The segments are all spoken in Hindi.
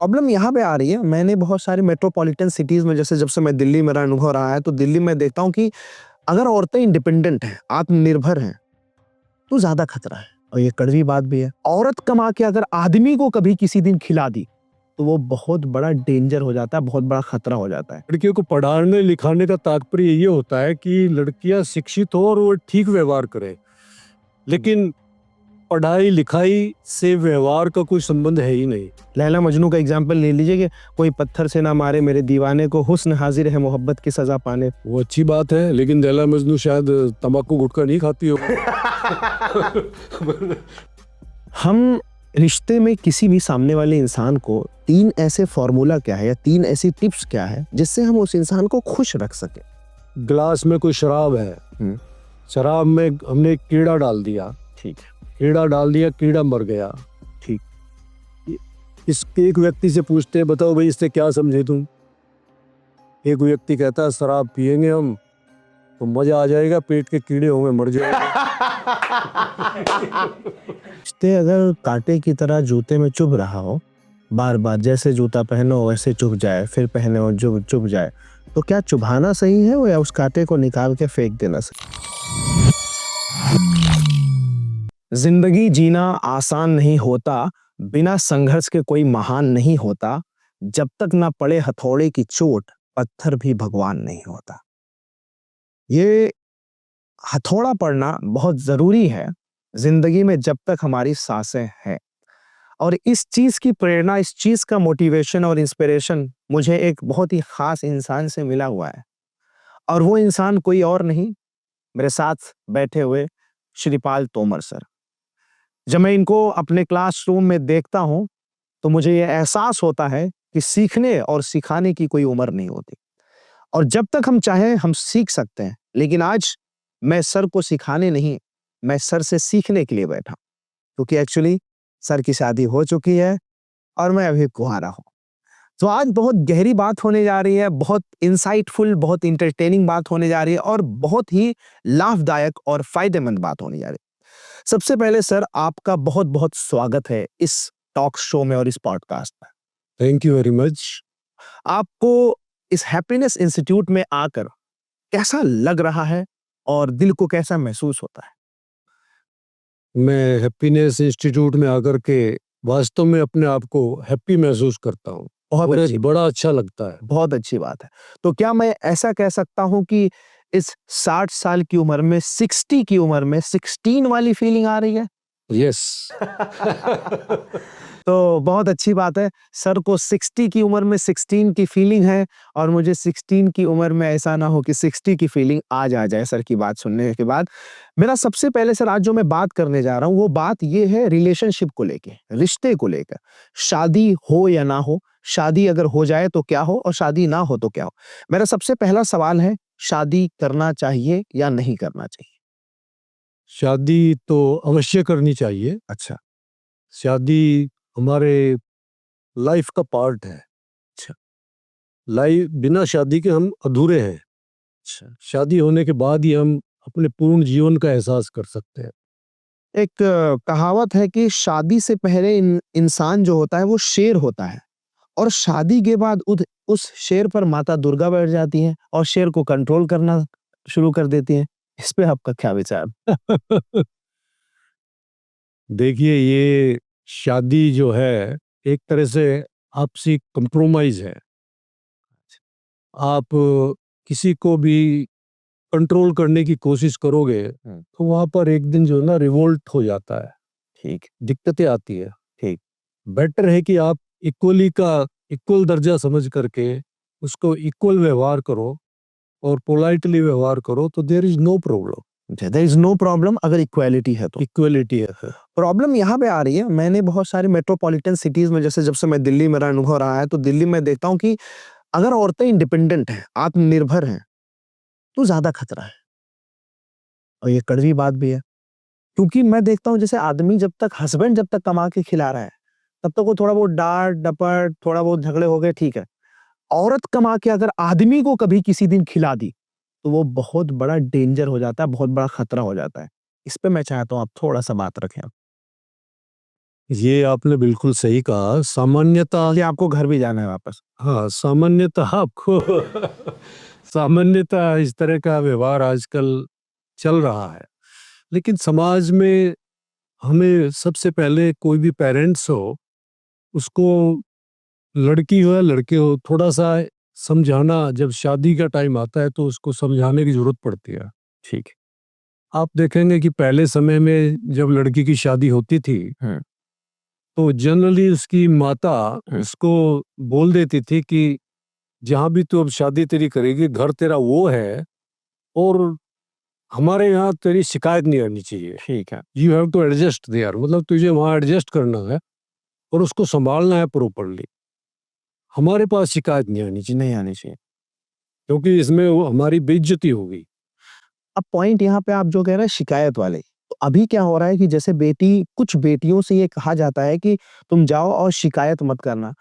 प्रॉब्लम यहाँ पे आ रही है, मैंने बहुत सारे मेट्रोपॉलिटन सिटीज में, जैसे जब से मैं दिल्ली मेरा अनुभव रहा है, तो दिल्ली में देखता हूँ कि अगर औरतें इंडिपेंडेंट हैं, आत्मनिर्भर हैं, तो ज्यादा खतरा है। और ये कड़वी बात भी है, औरत कमा के अगर आदमी को कभी किसी दिन खिला दी तो वो बहुत बड़ा डेंजर हो जाता है, बहुत बड़ा खतरा हो जाता है। लड़कियों को पढ़ाने लिखाने का तात्पर्य ये होता है कि लड़कियां शिक्षित हो और वो ठीक व्यवहार करें, लेकिन पढ़ाई लिखाई से व्यवहार का कोई संबंध है ही नहीं। लैला मजनू का एग्जाम्पल ले लीजिए कि कोई पत्थर से ना मारे मेरे दीवाने को, हुस्न हाजिर है मोहब्बत की सजा पाने। वो अच्छी बात है, लेकिन लैला मजनू शायद तंबाकू गुटखा नहीं खाती हो। हम रिश्ते में किसी भी सामने वाले इंसान को तीन ऐसे फॉर्मूला क्या है या तीन ऐसी टिप्स क्या है जिससे हम उस इंसान को खुश रख सके। ग्लास में कोई शराब है, शराब में हमने कीड़ा डाल दिया, ठीक है, कीड़ा डाल दिया, कीड़ा मर गया, ठीक। इसके एक व्यक्ति से पूछते हैं, बताओ भाई इससे क्या समझे तुम? एक व्यक्ति कहता है शराब पिएंगे हम तो मजा आ जाएगा, पेट के कीड़े होंगे मर जाएंगे। रिश्ते अगर कांटे की तरह जूते में चुभ रहा हो, बार बार जैसे जूता पहनो वैसे चुभ जाए, फिर पहने हो जो चुभ जाए, तो क्या चुभाना सही है या उस कांटे को निकाल के फेंक देना सही? जिंदगी जीना आसान नहीं होता, बिना संघर्ष के कोई महान नहीं होता, जब तक ना पड़े हथौड़े की चोट पत्थर भी भगवान नहीं होता। ये हथौड़ा पड़ना बहुत जरूरी है जिंदगी में जब तक हमारी सांसें हैं। और इस चीज की प्रेरणा, इस चीज का मोटिवेशन और इंस्पिरेशन मुझे एक बहुत ही खास इंसान से मिला हुआ है, और वो इंसान कोई और नहीं, मेरे साथ बैठे हुए श्रीपाल तोमर सर। जब मैं इनको अपने क्लासरूम में देखता हूं तो मुझे ये एहसास होता है कि सीखने और सिखाने की कोई उम्र नहीं होती, और जब तक हम चाहें हम सीख सकते हैं। लेकिन आज मैं सर को सिखाने नहीं, मैं सर से सीखने के लिए बैठा, क्योंकि एक्चुअली सर की शादी हो चुकी है और मैं अभी कुंवारा हूं। तो आज बहुत गहरी बात होने जा रही है, बहुत इंसाइटफुल, बहुत इंटरटेनिंग बात होने जा रही है, और बहुत ही लाभदायक और फायदेमंद बात होने जा रही है। सबसे पहले सर, आपका बहुत बहुत स्वागत है इस टॉक शो में और इस पॉडकास्ट में। Thank you very much. आपको इस हैप्पीनेस इंस्टीट्यूट में आकर कैसा लग रहा है और दिल को कैसा महसूस होता है? मैं हैप्पीनेस इंस्टीट्यूट में आकर के वास्तव में अपने आप को हैप्पी महसूस करता हूँ, बहुत बड़ा अच्छा लगता है। बहुत अच्छी बात है। तो क्या मैं ऐसा कह सकता हूं कि इस 60 साल की उम्र में, 60 की उम्र में 16 वाली फीलिंग आ रही है? यस। तो बहुत अच्छी बात है। सर को 60 की उम्र में 16 की फीलिंग है, और मुझे 16 की उम्र में ऐसा ना हो कि 60 की फीलिंग आज आ जाए सर की बात सुनने के बाद। मेरा सबसे पहले सर, आज जो मैं बात करने जा रहा हूँ वो बात ये है रिलेशनशिप को लेके, रिश्ते को लेकर। शादी हो या ना हो, शादी अगर हो जाए तो क्या हो, और शादी ना हो तो क्या हो? मेरा सबसे पहला सवाल है, शादी करना चाहिए या नहीं करना चाहिए? शादी तो अवश्य करनी चाहिए। अच्छा। शादी हमारे लाइफ का पार्ट है। अच्छा। लाइफ बिना शादी के हम अधूरे हैं। अच्छा। शादी होने के बाद ही हम अपने पूर्ण जीवन का एहसास कर सकते हैं। एक कहावत है कि शादी से पहले इंसान जो होता है वो शेर होता है, और शादी के बाद उस शेर पर माता दुर्गा बैठ जाती हैं और शेर को कंट्रोल करना शुरू कर देती हैं। इस पे आपका क्या विचार? देखिए, ये शादी जो है एक तरह से आपसी कंप्रोमाइज है। आप किसी को भी कंट्रोल करने की कोशिश करोगे तो वहां पर एक दिन जो है ना रिवोल्ट हो जाता है। ठीक। दिक्कतें आती है। ठीक। बेटर है कि आप इक्वल दर्जा समझ करके उसको इक्वल व्यवहार करो और पोलाइटली व्यवहार करो, तो there is no problem. There is no problem अगर इक्वालिटी है तो। इक्वलिटी है। प्रॉब्लम यहाँ पे आ रही है, मैंने बहुत सारे मेट्रोपॉलिटन सिटीज में, जैसे जब से मैं दिल्ली मेरा अनुभव रहा है, तो दिल्ली में देखता हूँ कि अगर औरतें इंडिपेंडेंट हैं, आत्मनिर्भर हैं, तो ज्यादा खतरा है। और ये कड़वी बात भी है, क्योंकि मैं देखता हूँ जैसे आदमी जब तक, हस्बैंड जब तक कमा के खिला रहा है, तब तक वो थोड़ा बहुत डांट डपट, थोड़ा बहुत झगड़े हो गए, ठीक है। औरत कमा के अगर आदमी को कभी किसी दिन खिला दी तो वो बहुत बड़ा डेंजर हो जाता है, बहुत बड़ा खतरा हो जाता है। इस पे मैं चाहता हूँ आप थोड़ा सा बात रखें। ये आपने बिल्कुल सही कहा। सामान्यतः कि आपको घर भी जाना है वापस? हाँ, सामान्यतः आपको सामान्यतः इस तरह का व्यवहार आजकल चल रहा है। लेकिन समाज में हमें सबसे पहले कोई भी पेरेंट्स हो, उसको लड़की हो या लड़के हो, थोड़ा-सा समझाना जब शादी का टाइम आता है तो उसको समझाने की ज़रूरत पड़ती है। ठीक है। आप देखेंगे कि पहले समय में जब लड़की की शादी होती थी, हुँ, तो जनरली उसकी माता हुँ। उसको बोल देती थी कि जहाँ भी तू अब शादी तेरी करेगी, घर तेरा वो है और हमारे यहाँ तेरी शिकायत नहीं आनी चाहिए। ठीक है। You have to adjust there, मतलब तुझे वहाँ एडजस्ट करना है और उसको सँभालना है प्रॉपर्ली। हमारे पास शिकायत नहीं आनी चाहिए, नहीं आनी चाहिए। क्योंकि इसमें वो हमारी बेइज्जती होगी। अब पॉइंट यहाँ पे आप जो कह रहे हैं शिकायत वाले, तो अभी क्या हो रहा है कि जैसे कुछ बेटियों से ये कहा जाता है कि तुम जाओ और शिकायत मत करना।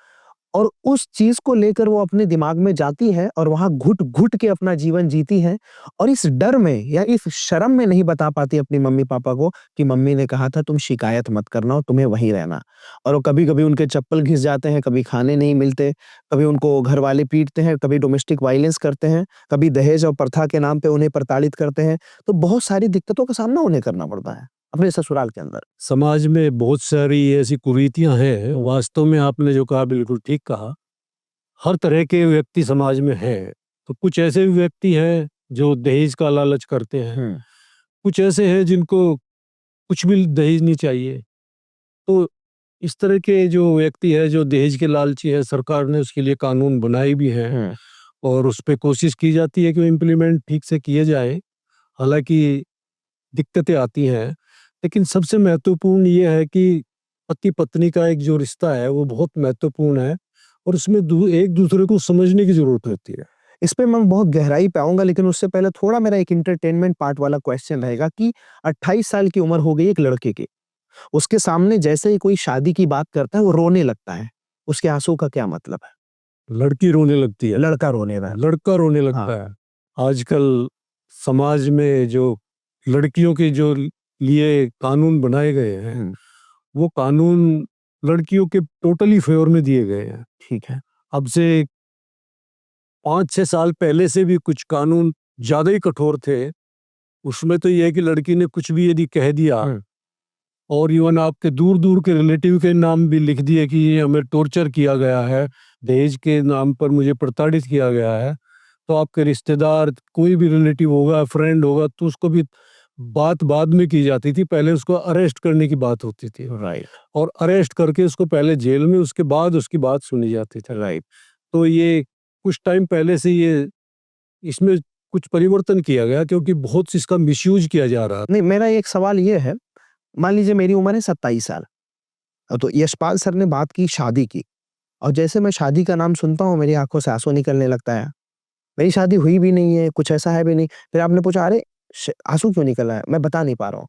और उस चीज़ को लेकर वो अपने दिमाग में जाती हैं और वहाँ घुट-घुट के अपना जीवन जीती हैं और इस डर में या इस शर्म में नहीं बता पाती अपनी मम्मी-पापा को कि मम्मी ने कहा था तुम शिकायत मत करना और तुम्हें वहीं रहना। और वो कभी-कभी उनके चप्पल घिस जाते हैं, कभी खाने नहीं मिलते, कभी उनको घरवाले पीटते हैं, कभी डोमेस्टिक वायलेंस करते हैं, कभी दहेज और प्रथा के नाम पे उन्हें प्रताड़ित करते हैं। तो बहुत सारी दिक्कतों का सामना उन्हें करना पड़ता है, अपने ससुराल के अंदर। समाज में बहुत सारी ऐसी कुरीतियाँ हैं, वास्तव में आपने जो कहा बिल्कुल ठीक कहा। हर तरह के व्यक्ति समाज में हैं। तो कुछ ऐसे भी व्यक्ति हैं जो दहेज का लालच करते हैं, हुँ, कुछ ऐसे हैं जिनको कुछ भी दहेज नहीं चाहिए। तो इस तरह के जो व्यक्ति है जो दहेज के लालची है, सरकार ने उसके लिए कानून बनाए भी हैं हुँ। और उस पे कोशिश की जाती है कि वो इम्प्लीमेंट ठीक से किए जाए। हालाँकि दिक्कतें आती हैं, लेकिन सबसे महत्वपूर्ण ये है कि पति-पत्नी का एक जो रिश्ता है वो बहुत महत्वपूर्ण है और उसमें एक-दूसरे को समझने की ज़रूरत होती है। इस पे मैं बहुत गहराई पे आऊँगा, लेकिन उससे पहले थोड़ा मेरा एक एंटरटेनमेंट पार्ट वाला क्वेश्चन रहेगा कि 28 साल की उम्र हो गई एक लड़के की। उसके सामने जैसे ही कोई शादी की बात करता है, वो रोने लगता है। उसके आँसू का क्या मतलब है? लड़की रोने लगती है, लड़का रोने लगा। लड़का रोने हाँ। लगता है। आजकल समाज में जो लड़कियों के जो लिए कानून बनाए गए हैं, हुँ, वो कानून लड़कियों के टोटली फ़ेवर में दिए गए हैं। ठीक है। अब से 5-6 साल पहले से भी कुछ कानून ज़्यादा ही कठोर थे। उसमें तो ये है कि लड़की ने कुछ भी यदि कह दिया हुँ, और इवन आपके दूर-दूर के रिलेटिव के नाम भी लिख दिए कि ये हमें टॉर्चर किया गया है, दहेज के नाम पर मुझे प्रताड़ित किया गया है, तो आपके रिश्तेदार कोई भी रिलेटिव होगा, फ्रेंड होगा, तो उसको भी बात बाद में की जाती थी, पहले उसको अरेस्ट करने की बात होती थी राइट, और अरेस्ट करके उसको पहले जेल में, उसके बाद उसकी बात सुनी जाती थी। राइट। तो ये कुछ टाइम पहले से ये इसमें कुछ परिवर्तन किया गया क्योंकि बहुत इसका मिसयूज़ किया जा रहा था। नहीं, मेरा एक सवाल ये है, मान लीजिए मेरी उम्र है 27 साल। तो यशपाल सर ने बात की शादी की और जैसे मैं शादी का नाम सुनता हूँ, मेरी आँखों से आँसू निकलने लगता है। मेरी शादी हुई भी नहीं है, कुछ ऐसा है भी नहीं। फिर आपने पूछा, "अरे! आँसू क्यों निकल रहा है?" मैं बता नहीं पा रहा हूँ।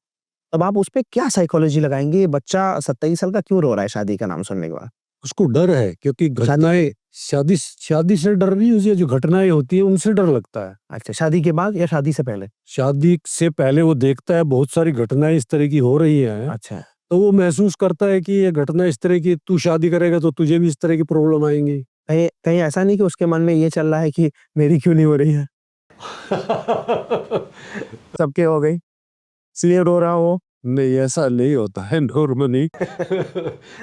तब आप उसपे क्या साइकोलॉजी लगाएँगे? ये बच्चा 27 साल का क्यों रो रहा है शादी का नाम सुनने के बाद? उसको डर है क्योंकि शादी घटनाएँ शादी शादी से डर नहीं, उसे जो घटनाएँ होती हैं उनसे डर लगता है। अच्छा, शादी के बाद या शादी से पहले? शादी से पहले वो देखता है बहुत सारी घटनाएँ इस तरह की हो रही हैं, अच्छा, तो वो महसूस करता है कि ये घटना इस तरह की तू शादी करेगा तो तुझे भी इस तरह की प्रॉब्लम आएँगी। कहीं कहीं ऐसा नहीं कि उसके मन में ये चल रहा है कि मेरी क्यों नहीं हो रही है? सबके हो गई, इसलिए रो रहा हो? नहीं, ऐसा नहीं होता है नॉर्मली।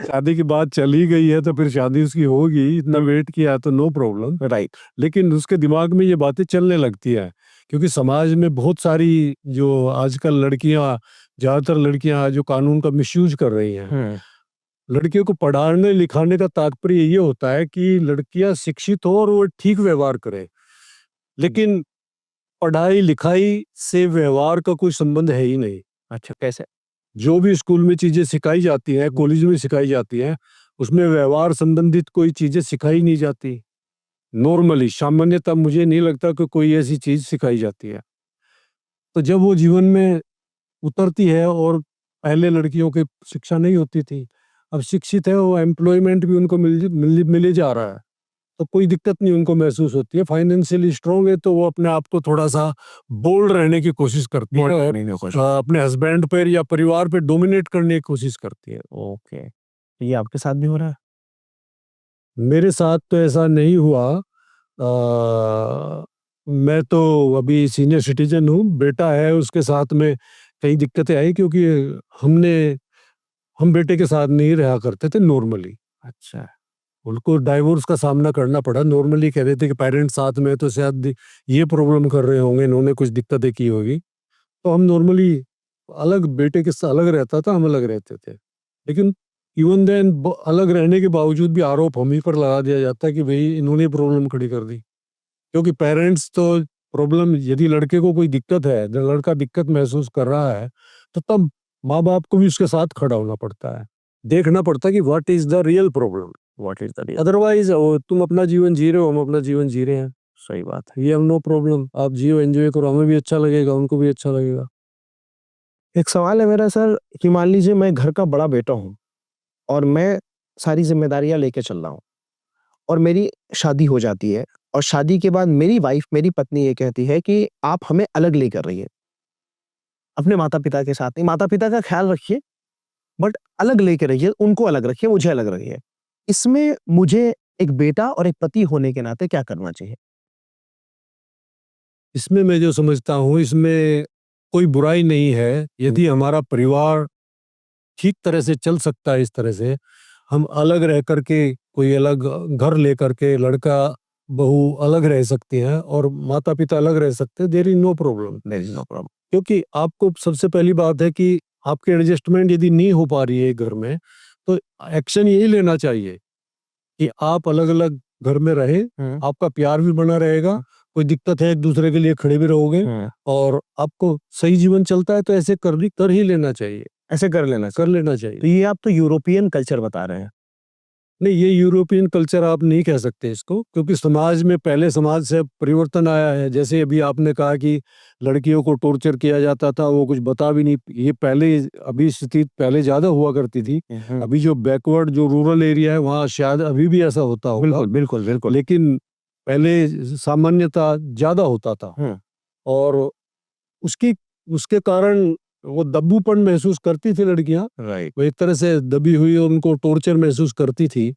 शादी की बात चल ही गई है तो फिर शादी उसकी होगी, इतना वेट किया है तो नो प्रॉब्लम। राइट, लेकिन उसके दिमाग में ये बातें चलने लगती हैं क्योंकि समाज में बहुत सारी जो आजकल लड़कियां, ज़्यादातर लड़कियां जो कानून का मिसयूज कर रही हैं। हुँ, लड़कियों को पढ़ाने लिखाने का तात्पर्य ये होता है कि लड़कियां शिक्षित हो और वो ठीक व्यवहार करें, लेकिन पढ़ाई लिखाई से व्यवहार का कोई संबंध है ही नहीं। अच्छा कैसे? जो भी स्कूल में चीजें सिखाई जाती हैं, कॉलेज में सिखाई जाती हैं, उसमें व्यवहार संबंधित कोई चीजें सिखाई नहीं जाती। नॉर्मली सामान्यतः मुझे नहीं लगता कि कोई ऐसी चीज सिखाई जाती है। तो जब वो जीवन में उतरती है और पहले लड़कियों की शिक्षा नहीं होती थी, अब शिक्षित है, वो एम्प्लॉयमेंट भी उनको मिले जा रहा है, तो कोई दिक्कत नहीं उनको महसूस होती है। फाइनेंशियली स्ट्रांग है तो वो अपने आप को थोड़ा सा बोल्ड रहने की कोशिश करती है और नहीं, नहीं कुछ। अपने हस्बैंड पर या परिवार पे डोमिनेट करने की कोशिश करती है। ओके। ये आपके साथ भी हो रहा है? मेरे साथ तो ऐसा नहीं हुआ। मैं तो अभी सीनियर सिटीजन हूँ, बेटा है उसके साथ में कई दिक्कतें आई, क्योंकि हमने हम बेटे के साथ नहीं रहा करते थे नॉर्मली। अच्छा। उनको डाइवोर्स का सामना करना पड़ा। नॉर्मली कह रहे थे कि पेरेंट्स साथ में हैं, तो शायद ये प्रॉब्लम कर रहे होंगे, इन्होंने कुछ दिक्कतें की होगी। तो हम नॉर्मली अलग, बेटे के साथ अलग रहता था, हम अलग रहते थे। लेकिन इवन देन अलग रहने के बावजूद भी आरोप हम ही पर लगा दिया जाता है कि भाई इन्होंने प्रॉब्लम खड़ी कर दी। क्योंकि पेरेंट्स तो प्रॉब्लम, यदि लड़के को कोई दिक्कत है, जब लड़का दिक्कत महसूस कर रहा है, तो तब माँ बाप को भी उसके साथ खड़ा होना पड़ता है, देखना पड़ता है कि what is the real problem. What is the real? Otherwise तुम अपना जीवन जी रहे हो, हम अपना जीवन जी रहे हैं, सही बात है। ये हम नो प्रॉब्लम, आप जियो, एंजॉय करो, हमें भी अच्छा लगेगा, उनको भी अच्छा लगेगा। एक सवाल है मेरा सर, कि मान लीजिए मैं घर का बड़ा बेटा हूँ और मैं सारी जिम्मेदारियां लेके चल रहा हूँ, और मेरी शादी हो जाती है, और शादी के बाद मेरी वाइफ, मेरी पत्नी ये कहती है कि आप हमें अलग लेकर रहिए, अपने माता पिता के साथ नहीं, माता पिता का ख्याल रखिए बट अलग लेके रहिए, उनको अलग रखिए, मुझे अलग रखिए। इसमें मुझे एक बेटा और एक पति होने के नाते क्या करना चाहिए? इसमें मैं जो समझता हूँ, इसमें कोई बुराई नहीं है, यदि हमारा परिवार ठीक तरह से चल सकता है, इस तरह से हम अलग रह करके, कोई अलग घर लेकर के, लड़का बहू अलग रह सकती हैं और माता पिता अलग रह सकते हैं, there is no problem. There is no problem. क्योंकि आपको सबसे पहली बात है कि आपकी एडजस्टमेंट यदि नहीं हो पा रही है एक घर में, तो एक्शन यही लेना चाहिए कि आप अलग अलग घर में रहें, आपका प्यार भी बना रहेगा, कोई दिक्कत है एक दूसरे के लिए खड़े भी रहोगे, और आपको सही जीवन चलता है तो ऐसे कर ही लेना चाहिए, ऐसे कर लेना कर चाहिए। लेना तो चाहिए। ये आप तो यूरोपियन कल्चर बता रहे हैं। नहीं, ये यूरोपियन कल्चर आप नहीं कह सकते इसको, क्योंकि समाज में पहले समाज से परिवर्तन आया है। जैसे अभी आपने कहा कि लड़कियों को टॉर्चर किया जाता था, वो कुछ बता भी नहीं, ये पहले, अभी स्थिति पहले ज्यादा हुआ करती थी। अभी जो बैकवर्ड, जो रूरल एरिया है, वहाँ शायद अभी भी ऐसा होता होगा, बिल्कुल बिल्कुल बिल्कुल। लेकिन पहले सामान्यता ज्यादा होता था, और उसकी उसके कारण वो दब्बूपन महसूस करती थी लड़कियां, राइट। वो एक तरह से दबी हुई, और उनको टॉर्चर महसूस करती थी।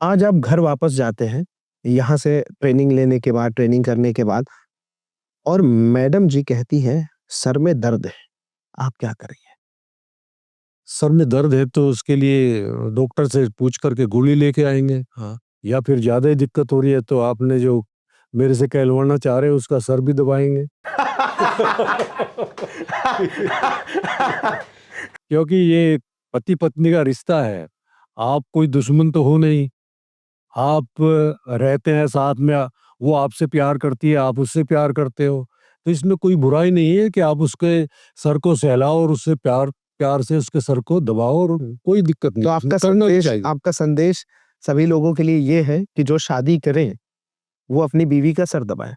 आज आप घर वापस जाते हैं, यहाँ से ट्रेनिंग लेने के बाद, ट्रेनिंग करने के बाद, और मैडम जी कहती हैं सर में दर्द है, आप क्या करेंगे? सर में दर्द है तो उसके लिए डॉक्टर से पूछ करके गोली लेके आएंगे। हाँ। या फिर ज्यादा ही दिक्कत हो रही है तो आपने जो मेरे से कहलवाना चाह रहे हैं उसका सर भी दबाएंगे। क्योंकि ये पति पत्नी का रिश्ता है, आप कोई दुश्मन तो हो नहीं, आप रहते हैं साथ में, वो आपसे प्यार करती है, आप उससे प्यार करते हो, तो इसमें कोई बुराई नहीं है कि आप उसके सर को सहलाओ और उससे प्यार प्यार से उसके सर को दबाओ, और कोई दिक्कत नहीं, तो आपका करना संदेश, चाहिए। आपका संदेश सभी लोगों के लिए ये है कि जो शादी करें वो अपनी बीवी का सर दबाएं।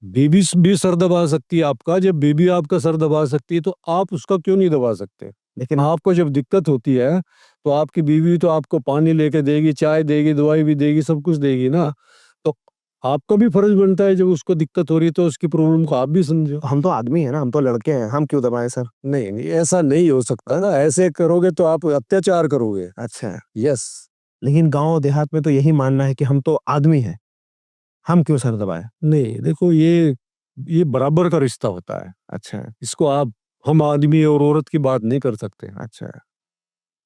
बीबी भी सर दबा सकती है आपका, जब बीबी आपका सर दबा सकती है तो आप उसका क्यों नहीं दबा सकते? लेकिन आपको जब दिक्कत होती है तो आपकी बीवी तो आपको पानी लेके देगी, चाय देगी, दवाई भी देगी, सब कुछ देगी ना। तो आपका भी फर्ज बनता है, जब उसको दिक्कत हो रही है तो उसकी प्रॉब्लम को आप भी समझो। हम तो आदमी हैं ना, हम तो लड़के हैं, हम क्यों दबाएं सर? नहीं नहीं, ऐसा नहीं हो सकता ना, ऐसे करोगे तो आप अत्याचार करोगे। अच्छा। यस। लेकिन गांव देहात में तो यही मानना है कि हम तो आदमी हैं, हम क्यों सर दबाएं? नहीं, देखो, ये बराबर का रिश्ता होता है, अच्छा। इसको आप हम आदमी और औरत की बात नहीं कर सकते। अच्छा।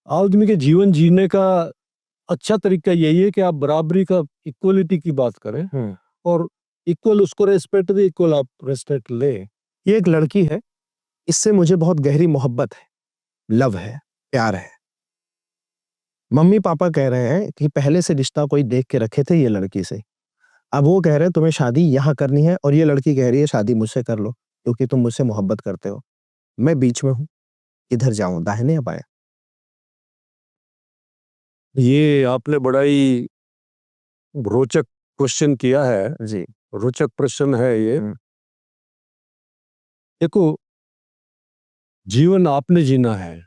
आदमी के जीवन जीने का अच्छा तरीका यही है कि आप बराबरी का, इक्वलिटी की बात करें, और इक्वल उसको रेस्पेक्ट दे, इक्वल आप रेस्पेक्ट ले। ये एक लड़की है, इससे मुझे बहुत गहरी मोहब्बत है, लव है, प्यार है। मम्मी पापा कह रहे हैं कि पहले से रिश्ता कोई देख के रखे थे ये लड़की से, अब वो कह रहे हैं तुम्हें शादी यहाँ करनी है, और ये लड़की कह रही है शादी मुझसे कर लो क्योंकि तुम मुझसे मोहब्बत करते हो। मैं बीच में हूँ, किधर जाऊं, दाहिने या बाएं? ये आपने बड़ा ही रोचक क्वेश्चन किया है, जी। रोचक प्रश्न है ये। देखो, जीवन आपने जीना है,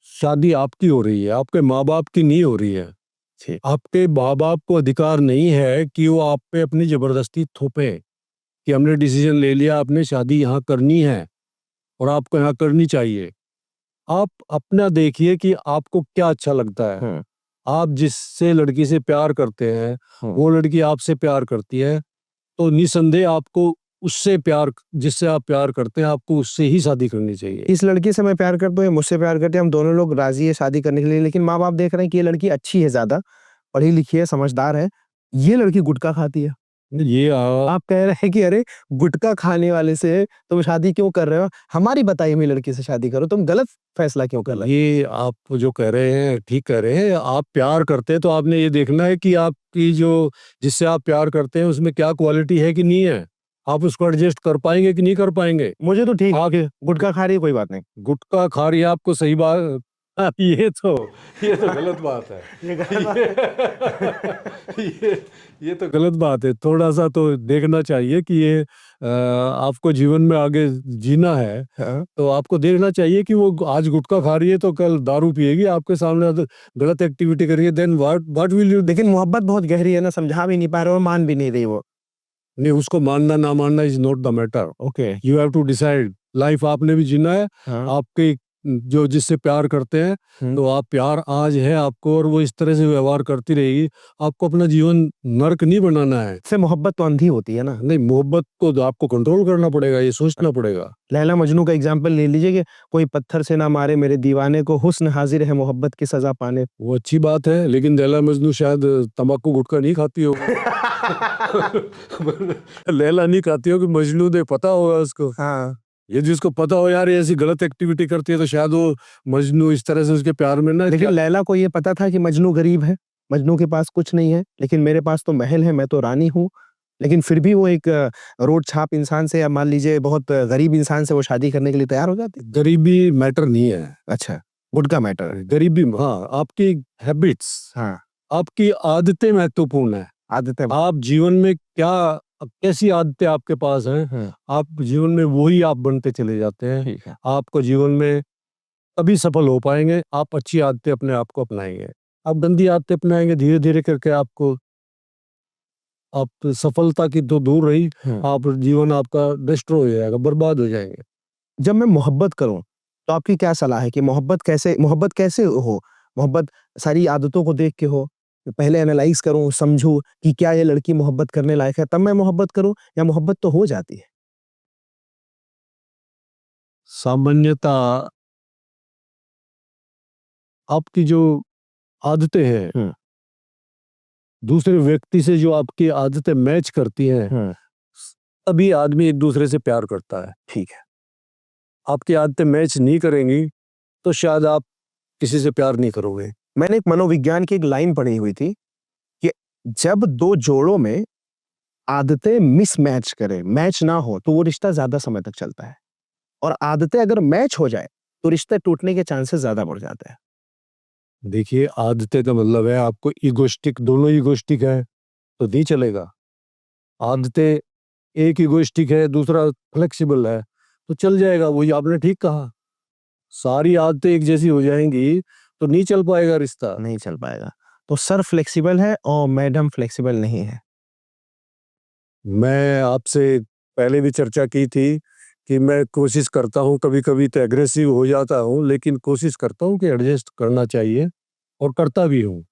शादी आपकी हो रही है, आपके माँ बाप की नहीं हो रही है। जी। आपके माँ बाप को अधिकार नहीं है कि वो आप पे अपनी जबरदस्ती थोपे कि हमने डिसीजन ले लिया, आपने शादी यहाँ करनी है और आपको यहाँ करनी चाहिए। आप अपना देखिए कि आपको क्या अच्छा लगता है। हम्म, आप जिससे लड़की से प्यार करते हैं, वो लड़की आपसे प्यार करती है, तो निसंदेह आपको उससे प्यार, जिससे आप प्यार करते हैं, आपको उससे ही शादी करनी चाहिए। इस लड़की से मैं प्यार करता हूँ, ये मुझसे प्यार करते हैं, हम दोनों लोग राजी है शादी करने के लिए, लेकिन माँ बाप देख रहे हैं कि ये लड़की अच्छी है, ज्यादा पढ़ी लिखी है, समझदार है, ये लड़की गुटखा खाती है। ये आप कह रहे हैं कि अरे गुटखा खाने वाले से तुम शादी क्यों कर रहे हो, हमारी बताई हुई लड़की से शादी करो, तुम गलत फैसला क्यों कर रहे ये आप जो कह रहे हैं ठीक कह रहे हैं। आप प्यार करते हैं तो आपने ये देखना है कि आपकी जो, जिससे आप प्यार करते हैं, उसमें क्या क्वालिटी है कि नहीं है। आप उसको एडजस्ट कर पाएंगे कि नहीं कर पाएंगे। हो? मुझे तो ठीक आप है, गुटखा खा रही है कोई बात नहीं। गुटखा खा रही है, आपको सही बात। हाँ, ये तो गलत बात है। ये गलत ये तो गलत बात है। थोड़ा सा तो देखना चाहिए कि ये आपको जीवन में आगे जीना है, हाँ। तो आपको देखना चाहिए कि वो आज गुटखा खा रही है तो कल दारू पिएगी आपके सामने, तो गलत एक्टिविटी करिए, देन व्हाट विल यू। लेकिन मोहब्बत बहुत गहरी है ना, समझा भी नहीं पा रहे और मान भी नहीं रही वो। नहीं, उसको मानना ना मानना is not the matter. Okay. You have to decide. Life आपने भी जीना है। हाँ। आपके जो जिससे प्यार करते हैं, हम्म। तो आप प्यार आज है आपको और वो इस तरह से व्यवहार करती रहेगी। आपको अपना जीवन नर्क नहीं बनाना है। से मोहब्बत तो अंधी होती है ना। नहीं, मोहब्बत को तो आपको कंट्रोल करना पड़ेगा, ये सोचना पड़ेगा। लैला मजनू का एग्जाम्पल ले लीजिए कि कोई पत्थर से ना मारे मेरे दीवाने को, हुस्न हाजिर है मोहब्बत की सजा पाने। वो अच्छी बात है, लेकिन लैला मजनू शायद तंबाकू गुटखा नहीं खाती हो। लैला नहीं खाती हो कि मजनू ने पता होगा उसको। हाँ। ये जिसको पता हो यार ये ऐसी गलत एक्टिविटी करती है, तो शायद वो मजनू इस तरह से उसके प्यार में ना। लेकिन लैला को ये पता था कि मजनू गरीब है, मजनू के पास कुछ नहीं है, लेकिन मेरे पास तो महल है, मैं तो रानी हूँ। लेकिन फिर भी वो एक रोड छाप इंसान से, या मान लीजिए बहुत गरीब इंसान से वो शादी करने के लिए तैयार हो जाती। गरीबी मैटर नहीं है। अच्छा, गुटका मैटर है। गरीबी, हाँ, आपकी हैबिट्स, हाँ, आपकी आदतें महत्वपूर्ण है। आदतें। आप जीवन में क्या, कैसी आदतें आपके पास हैं, हाँ, आप जीवन में वही आप बनते चले जाते हैं। ठीक है। आपको जीवन में तभी सफल हो पाएंगे, आप अच्छी आदतें अपने आप को अपनाएंगे। आप गंदी आदतें अपनाएंगे, धीरे धीरे करके आपको, आप सफलता की तो दूर रही, हाँ। आप जीवन आपका डिस्ट्रॉय हो जाएगा, बर्बाद हो जाएंगे। जब मैं मोहब्बत करूं, तो आपकी क्या सलाह है कि मोहब्बत कैसे हो? मोहब्बत सारी आदतों को देख के हो? पहले एनालाइज करूं, समझूं कि क्या ये लड़की मोहब्बत करने लायक है, तब मैं मोहब्बत करूं, या मोहब्बत तो हो जाती है? सामान्यता आपकी जो आदतें हैं, हम्म। दूसरे व्यक्ति से जो आपकी आदतें मैच करती हैं, हम्म। तभी आदमी एक दूसरे से प्यार करता है। ठीक है। आपकी आदतें मैच नहीं करेंगी तो शायद आप किसी से प्यार नहीं करोगे। मैंने एक मनोविज्ञान की एक लाइन पढ़ी हुई थी कि जब दो जोड़ों में आदतें मिसमैच करें, मैच ना हो, तो वो रिश्ता ज्यादा समय तक चलता है, और आदतें अगर मैच हो जाए तो रिश्ते टूटने के चांसेस ज्यादा बढ़ जाते हैं। देखिए, आदतें का मतलब है आपको इगोस्टिक, दोनों इगोस्टिक है तो नहीं चलेगा। आदतें, एक इगोइस्टिक है, दूसरा फ्लेक्सिबल है, तो चल जाएगा। वही आपने ठीक कहा, सारी आदतें एक जैसी हो जाएंगी तो नहीं चल पाएगा रिश्ता। नहीं चल पाएगा। तो सर फ्लेक्सिबल है और मैडम फ्लेक्सिबल नहीं है। मैं आपसे पहले भी चर्चा की थी कि मैं कोशिश करता हूँ, कभी कभी तो एग्रेसिव हो जाता हूँ, लेकिन कोशिश करता हूँ कि एडजस्ट करना चाहिए, और करता भी हूँ।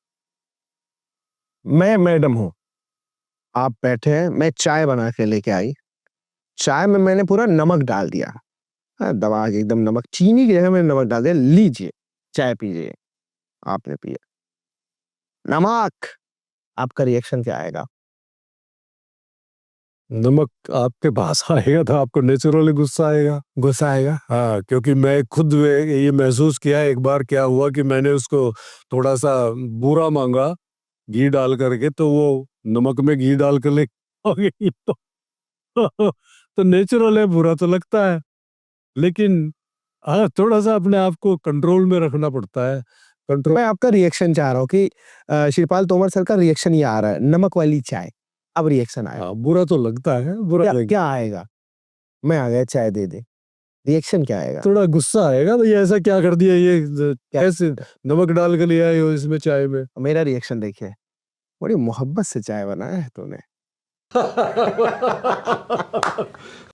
मैं मैडम हूँ, आप बैठे हैं, मैं चाय बना के लेके आई, चाय में मैंने पूरा नमक डाल दिया। हाँ, दबा के एकदम नमक, चीनी की जगह मैंने नमक डाल दिया, लीजिए चाय पीजिए। आपने पिया नमक, आपका रिएक्शन क्या आएगा? नमक आपके पास आएगा तो आपको नेचुरली गुस्सा आएगा। गुस्सा आएगा। हाँ, क्योंकि मैं खुद ये महसूस किया है। एक बार क्या हुआ कि मैंने उसको थोड़ा सा बुरा मांगा घी डाल करके, तो वो नमक में घी डाल कर ले आ गई। तो नेचुरल है, बुरा तो लगता है, लेकिन हाँ, थोड़ा सा अपने आप को कंट्रोल में रखना पड़ता है। कंट्रोल। मैं आपका रिएक्शन चाह रहा हूँ कि शिवपाल तोमर सर का रिएक्शन ये आ रहा है, नमक वाली चाय, अब रिएक्शन आएगा। हाँ, बुरा तो लगता है, बुरा क्या क्या आएगा? मैं आ गया, चाय दे दे, रिएक्शन क्या आएगा? थोड़ा गुस्सा आएगा, भाई ऐसा क्या कर दिया, ये क्या? कैसे नमक डाल कर ले आए हो इसमें चाय में। मेरा रिएक्शन देखिए, बड़ी मोहब्बत से चाय बनाया है तूने।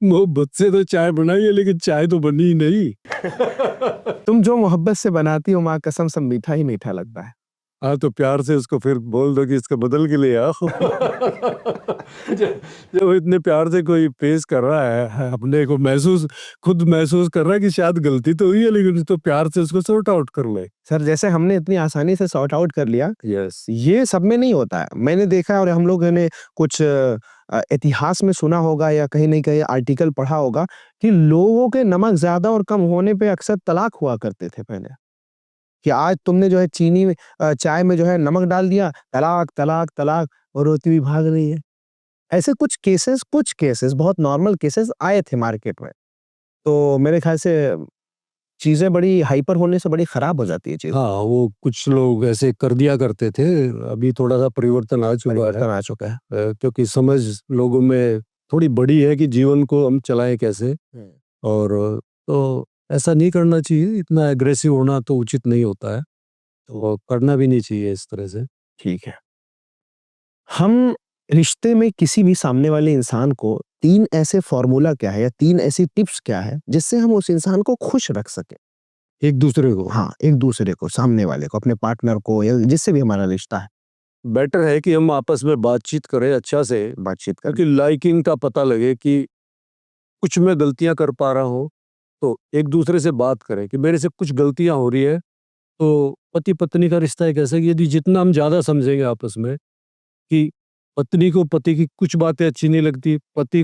मोहब्बत से तो चाय बनाई है लेकिन चाय तो बनी ही नहीं। तुम जो मोहब्बत से बनाती हो माँ कसम सब मीठा ही मीठा लगता है। हाँ तो प्यार से उसको फिर बोल दो कि इसका बदल के ले आओ। जब इतने प्यार से कोई पेश कर रहा है अपने को खुद महसूस कर रहा है कि शायद गलती तो हुई है लेकिन तो प्यार से उसको सॉर्ट आउट कर ले। सर जैसे हमने इतनी आसानी से सॉर्ट आउट कर लिया, यस ये सब में नहीं होता है। मैंने देखा है और हम लोगों ने कुछ इतिहास में सुना होगा या कहीं न कहीं आर्टिकल पढ़ा होगा कि लोगों के नमक ज़्यादा और कम होने पे अक्सर तलाक हुआ करते थे पहले। कि आज तुमने जो है चीनी में चाय में जो है नमक डाल दिया, तलाक, तलाक, तलाक और रोती हुई भाग रही है। ऐसे कुछ केसेस बहुत नॉर्मल केसेस आए थे मार्केट में। तो मेरे ख्याल से चीज़ें बड़ी हाइपर होने से बड़ी खराब हो जाती है चीज़। हाँ वो कुछ लोग ऐसे कर दिया करते थे। अभी थोड़ा सा परिवर्तन आ चुका है। परिवर्तन आ चुका है। क्योंकि समझ लोगों में थोड़ी बड़ी है कि जीवन को हम चलाएं कैसे। और तो ऐसा नहीं करना चाहिए, इतना एग्रेसिव होना तो उचित नहीं होता है, तो करना भी नहीं चाहिए इस तरह से। ठीक है। हम रिश्ते में किसी भी सामने वाले इंसान को 3 ऐसे फ़ॉर्मूला क्या है या 3 ऐसी टिप्स क्या है जिससे हम उस इंसान को खुश रख सकें? एक दूसरे को हाँ, एक-दूसरे को, सामने वाले को, अपने पार्टनर को या जिससे भी हमारा रिश्ता है, बेटर है कि हम आपस में बातचीत करें अच्छा से, बातचीत करें। क्योंकि लाइकिंग का पता लगे कि कुछ मैं गलतियां कर पा रहा हूँ, तो एक दूसरे से बात करें कि मेरे से कुछ गलतियां हो रही है। तो पति पत्नी का रिश्ता एक ऐसा कि यदि जितना हम ज्यादा समझेंगे आपस में कि पत्नी को पति की कुछ बातें अच्छी नहीं लगती, पति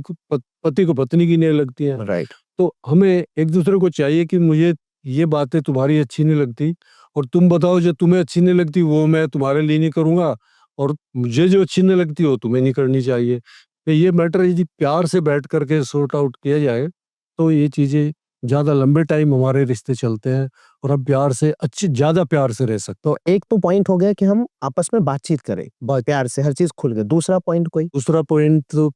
को पत्नी की नहीं लगती हैं, राइट। तो हमें एक दूसरे को चाहिए कि मुझे ये बातें तुम्हारी अच्छी नहीं लगती और तुम बताओ जो तुम्हें अच्छी नहीं लगती वो मैं तुम्हारे लिए नहीं करूंगा, और मुझे जो अच्छी नहीं लगती वो तुम्हें नहीं करनी चाहिए। तो ये मैटर यदि प्यार से बैठ करके सॉर्ट आउट किया जाए तो ये चीजें ज्यादा लंबे टाइम हमारे रिश्ते चलते हैं और हम प्यार से ज्यादा प्यार से रह सकते तो एक तो पॉइंट हो गया कि हम आपस में बातचीत करें, प्यार से हर चीज़ खुल के। दूसरा पॉइंट कोई? हैं। दूसरा पॉइंट तो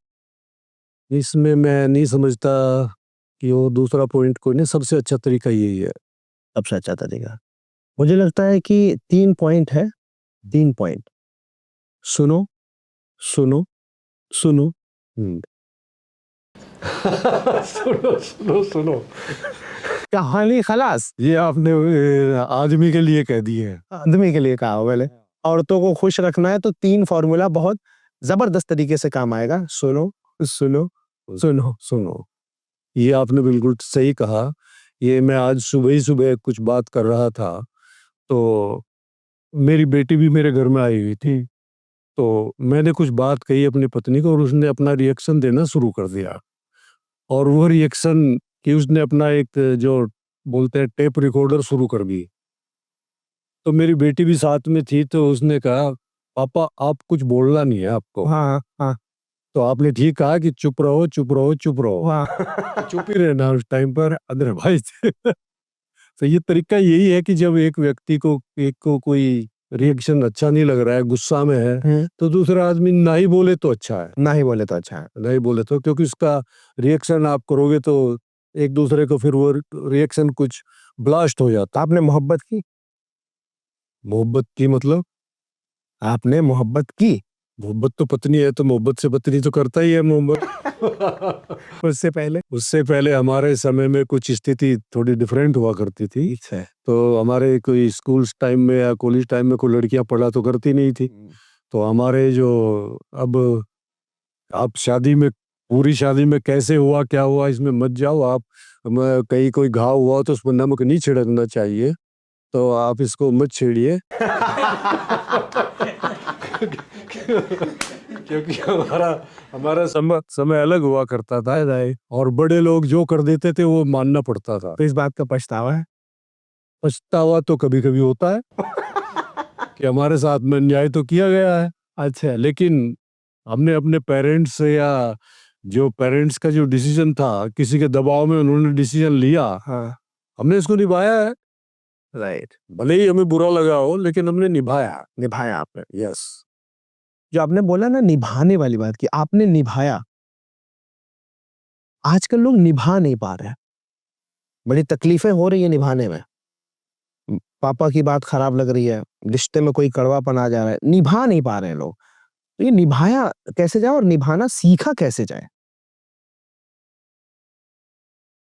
इसमें मैं नहीं समझता कि वो दूसरा पॉइंट कोई नहीं, सबसे अच्छा तरीका यही है। सबसे अच्छा तरीका। मुझे लगता है कि 3 पॉइंट है, 3 पॉइंट। सुनो, सुनो, सुनो। सुनो सुनो सुनो, कहानी खलास। ये आपने आदमी के लिए कह दी है। आदमी के लिए कहा हो पहले। औरतों को खुश रखना है तो 3 फ़ॉर्मूला बहुत ज़बरदस्त तरीके से काम आएगा। सुनो, सुनो, सुनो। सुनो, ये आपने बिल्कुल सही कहा। ये मैं आज सुबह ही सुबह कुछ बात कर रहा था, तो मेरी बेटी भी मेरे घर में आई हुई थी, तो मैंने कुछ बात कही अपनी पत्नी को और उसने अपना रिएक्शन देना शुरू कर दिया। और वो रिएक्शन कि उसने अपना एक जो बोलते हैं टेप रिकॉर्डर शुरू कर दी। तो मेरी बेटी भी साथ में थी, तो उसने कहा पापा आप कुछ बोलना नहीं है आपको। हाँ, हाँ, तो आपने ठीक कहा कि चुप रहो चुप रहो चुप रहो। हाँ। चुप ही रहना उस टाइम पर अदरवाइज। तो ये तरीका यही है कि जब एक को कोई रिएक्शन अच्छा नहीं लग रहा है, गुस्सा में है, तो दूसरा आदमी ना ही बोले तो अच्छा है। ना ही बोले तो अच्छा है। नहीं बोले तो, क्योंकि उसका रिएक्शन आप करोगे तो एक दूसरे को फिर वो रिएक्शन कुछ ब्लास्ट हो जाता। आपने मोहब्बत की? मोहब्बत की मतलब? आपने मोहब्बत की? मोहब्बत तो पत्नी है तो मोहब्बत से पत्नी तो करता ही है मोहब्बत। उससे पहले? उससे पहले हमारे समय में कुछ स्थिति थोड़ी डिफरेंट हुआ करती थी। अच्छा। तो हमारे कोई स्कूल टाइम में या कॉलेज टाइम में कोई लड़कियां पढ़ा तो करती नहीं थी। तो हमारे जो अब आप शादी में, पूरी शादी में कैसे हुआ क्या हुआ इसमें मत जाओ आप। कहीं कोई घाव हुआ तो उसमें नमक नहीं छिड़कना चाहिए, तो आप इसको मत छेड़िए। क्योंकि हमारा हमारा समय अलग हुआ करता था और बड़े लोग जो कर देते थे वो मानना पड़ता था। तो इस बात का पछतावा है? पछतावा तो कभी कभी होता है कि हमारे साथ में अन्याय तो किया गया है। अच्छा। लेकिन हमने अपने पेरेंट्स से या जो पेरेंट्स का जो डिसीजन था, किसी के दबाव में उन्होंने डिसीजन लिया, हाँ। हमने इसको निभाया है। राइट। भले ही हमें बुरा लगा हो लेकिन हमने निभाया। निभाया आपने। यस। जो आपने बोला ना निभाने वाली बात की, आपने निभाया। आजकल लोग निभा नहीं पा रहे हैं। बड़ी तकलीफें हो रही है निभाने में। पापा की बात खराब लग रही है, रिश्ते में कोई कड़वापन आ जा रहा है, निभा नहीं पा रहे हैं लोग। तो ये निभाया कैसे जाए और निभाना सीखा कैसे जाए?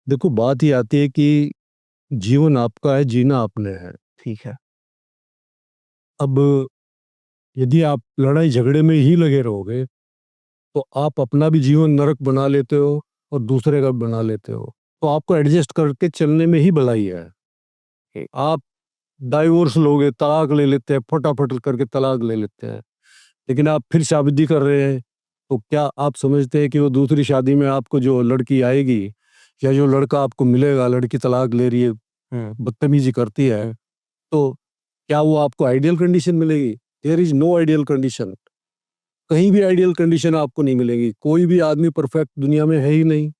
देखो बात ये आती है कि जीवन आपका है, जीना आपने है। ठीक है। अब यदि आप लड़ाई झगड़े में ही लगे रहोगे तो आप अपना भी जीवन नरक बना लेते हो और दूसरे का भी बना लेते हो। तो आपको एडजस्ट करके चलने में ही भलाई है। आप डाइवोर्स लोगे, तलाक ले लेते हैं, फटाफट करके तलाक ले लेते हैं, लेकिन आप फिर शादी कर रहे हैं तो क्या आप समझते हैं कि वो दूसरी शादी में आपको जो लड़की आएगी या जो लड़का आपको मिलेगा, लड़की तलाक ले रही है, बदतमीजी करती है, तो क्या वो आपको आइडियल कंडीशन मिलेगी? There is no ideal condition. कहीं भी आइडियल कंडीशन आपको नहीं मिलेगी। कोई भी आदमी परफेक्ट दुनिया में है ही नहीं।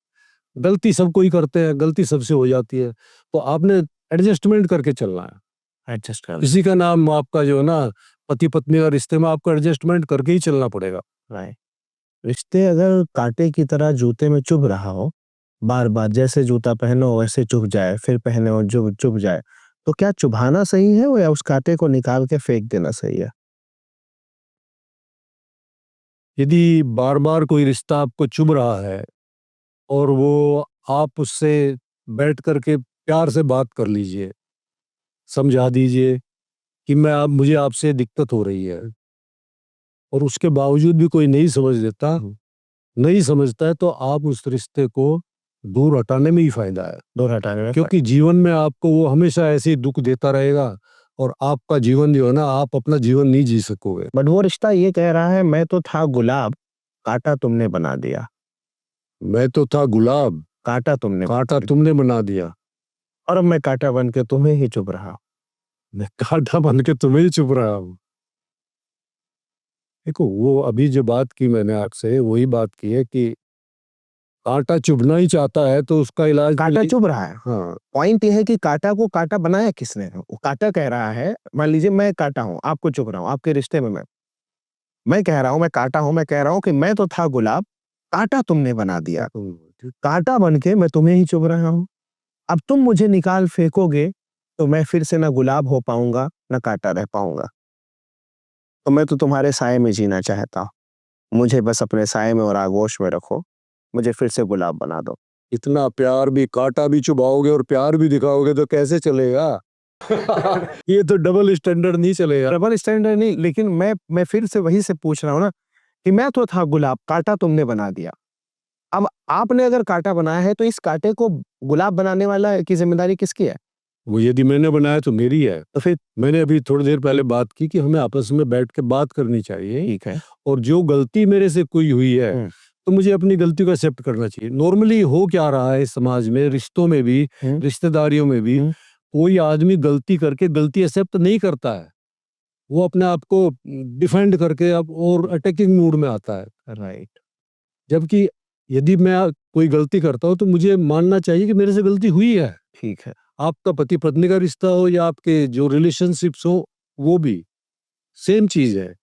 गलती सब कोई करते हैं, गलती सबसे हो जाती है। तो आपने एडजस्टमेंट करके चलना है। एडजस्ट कर इसी का नाम आपका जो है ना, पति पत्नी का रिश्ते में आपको एडजस्टमेंट करके ही चलना पड़ेगा। राइट। रिश्ते अगर कांटे की तरह जूते में चुभ रहा हो, बार-बार जैसे जूता पहनो वैसे चुभ जाए, फिर पहने और चुभ चुभ जाए, तो क्या चुभाना सही है या उस कांटे को निकाल के फेंक देना सही है? यदि बार-बार कोई रिश्ता आपको चुभ रहा है और वो आप उससे बैठ कर के प्यार से बात कर लीजिए, समझा दीजिए कि मैं आप मुझे आपसे दिक्कत हो रही है, और उसके बावजूद भी कोई नहीं समझ लेता, नहीं समझता है, तो आप उस रिश्ते को दूर हटाने में ही फ़ायदा है। दूर हटाने में क्योंकि जीवन में आपको वो हमेशा ऐसे ही दुःख देता रहेगा और आपका जीवन जो है ना, आप अपना जीवन नहीं जी सकोगे। बट वो रिश्ता ये कह रहा है मैं तो था गुलाब, कांटा तुमने बना दिया। मैं तो था गुलाब, कांटा तुमने कांटा तुमने बना दिया। और अब मैं कांटा बन के तुम्हें ही चुभ रहा हूँ। मैं कांटा बन के तुम्हें ही चुभ रहा हूँ। देखो वो अभी जो बात की मैंने आपसे वही बात की है कि कांटा चुभना ही चाहता है तो उसका इलाज तो कांटा नहीं- चुभ रहा है। हाँ, पॉइंट ये है कि कांटा को कांटा बनाया किसने? वो कांटा कह रहा है, मान लीजिए मैं कांटा हूँ, आपको चुभ रहा हूँ, आपके रिश्ते में मैं कह रहा हूँ मैं कांटा हूँ, मैं कह रहा हूँ कि मैं तो था गुलाब, कांटा तुमने बना दिया। कांटा बन के मैं तुम्हें ही चुभ रहा हूँ। अब तुम मुझे निकाल फेंकोगे, तो मैं फिर से ना गुलाब हो पाऊँगा, ना कांटा रह पाऊँगा। तो मैं तो तुम्हारे साए में जीना चाहता हूँ। मुझे बस अपने साए में और आगोश में रखो। मुझे फिर से गुलाब बना दो। इतना प्यार भी, कांटा भी चुभाओगे और प्यार भी दिखाओगे तो कैसे चलेगा? ये तो डबल स्टैंडर्ड नहीं चलेगा। डबल स्टैंडर्ड नहीं, लेकिन मैं फिर से वही से पूछ रहा हूँ ना कि मैं तो था गुलाब, कांटा तुमने बना दिया। अब आपने अगर कांटा बनाया है, तो इस कांटे को गुलाब बनाने वाला की ज़िम्मेदारी किसकी है? वो यदि मैंने बनाया तो मेरी है। तो फिर मैंने अभी थोड़ी देर पहले बात की कि हमें आपस में बैठ के बात करनी चाहिए ठीक है। और जो गलती मेरे से कोई हुई है हुँ, तो मुझे अपनी गलती को एक्सेप्ट करना चाहिए। नॉर्मली हो क्या रहा है समाज में, रिश्तों में भी, हुँ, रिश्तेदारियों में भी, हुँ। कोई आदमी गलती करके गलती एक्सेप्ट नहीं करता है। वो अपने आप को डिफेंड करके अब और अटैकिंग मूड में आता है। राइट। जबकि यदि मैं कोई गलती करता हूँ तो मुझे मानना चाहिए कि मेरे से गलती हुई है। ठीक है। आपका पति पत्नी का रिश्ता हो या आपके जो रिलेशनशिप्स हो, वो भी सेम चीज है।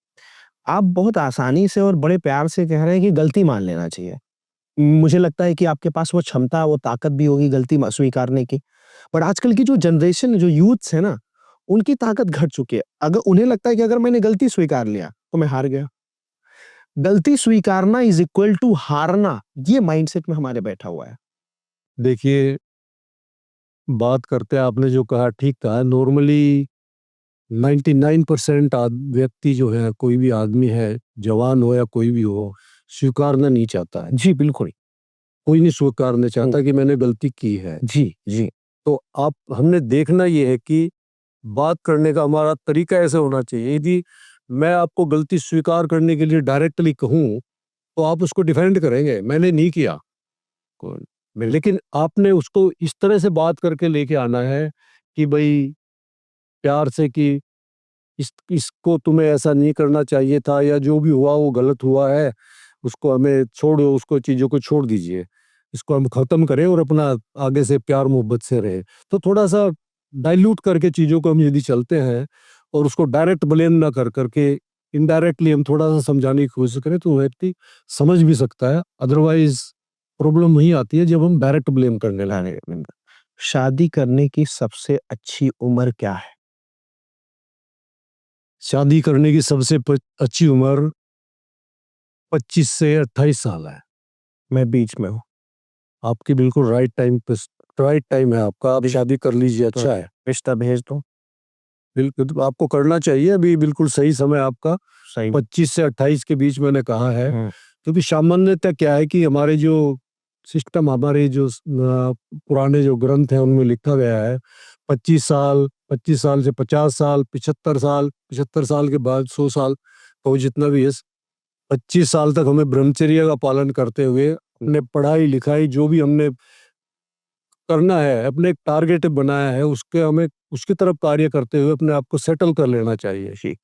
आप बहुत आसानी से और बड़े प्यार से कह रहे हैं कि गलती मान लेना चाहिए। मुझे लगता है कि आपके पास वो क्षमता, वो ताकत भी होगी गलती स्वीकारने की। बट आजकल की जो जनरेशन, जो यूथ्स है ना, उनकी ताकत घट चुकी है। अगर उन्हें लगता है कि अगर मैंने गलती स्वीकार लिया, तो मैं हार गया। गलती स्वीकारना इज़ इक्वल टू हारना, ये माइंडसेट में हमारे बैठा हुआ है। देखिए, बात करते हैं आपने जो कहा ठीक कहा। नॉर्मली 99% व्यक्ति जो है, कोई भी आदमी है, जवान हो या कोई भी हो, स्वीकारना नहीं चाहता है। जी, बिल्कुल। कोई नहीं स्वीकारना हुँ, चाहता कि मैंने गलती की है। जी, जी। तो आप हमने देखना ये है कि बात करने का हमारा तरीका ऐसे होना चाहिए। यदि मैं आपको गलती स्वीकार करने के लिए डायरेक्टली कहूँ तो आप उसको डिफेंड करेंगे, मैंने नहीं किया। लेकिन आपने उसको इस तरह से बात करके लेके आना है कि भाई प्यार से कि इसको तुम्हें ऐसा नहीं करना चाहिए था, या जो भी हुआ वो गलत हुआ है, उसको हमें छोड़ो, उसको चीज़ों को छोड़ दीजिए, इसको हम खत्म करें और अपना आगे से प्यार मोहब्बत से रहे। तो थोड़ा सा डाइल्यूट करके चीज़ों को हम यदि चलते हैं और उसको डायरेक्ट ब्लेम ना कर करके इनडायरेक्टली हम थोड़ा सा समझाने की कोशिश करें तो व्यक्ति समझ भी सकता है। अदरवाइज प्रॉब्लम वही आती है जब हम डायरेक्ट ब्लेम करने लगते हैं। अरे बिल्कुल। शादी करने की सबसे अच्छी उम्र क्या है? शादी करने की सबसे अच्छी उम्र 25 से 28 साल है। मैं बीच में हूँ। आपकी बिल्कुल राइट टाइम पे, राइट टाइम है आपका, आप शादी कर लीजिए, तो अच्छा है। रिश्ता भेज दो। बिल्कुल, तो आपको करना चाहिए, अभी बिल्कुल सही समय आपका, सही। 25 से 28 के बीच मैंने कहा है। हम्म, क्योंकि सामान्यतः क्या है कि हमारे जो सिस्टम, हमारे जो पुराने जो ग्रंथ हैं उनमें लिखा गया है 25 साल से 50 साल, 75 साल के बाद 100 साल, तो जितना भी है 25 साल तक हमें ब्रह्मचर्य का पालन करते हुए अपने पढ़ाई लिखाई जो भी हमने करना है, अपने एक टारगेट बनाया है, उसके हमें उसकी तरफ कार्य करते हुए अपने आप को सेटल कर लेना चाहिए। ठीक।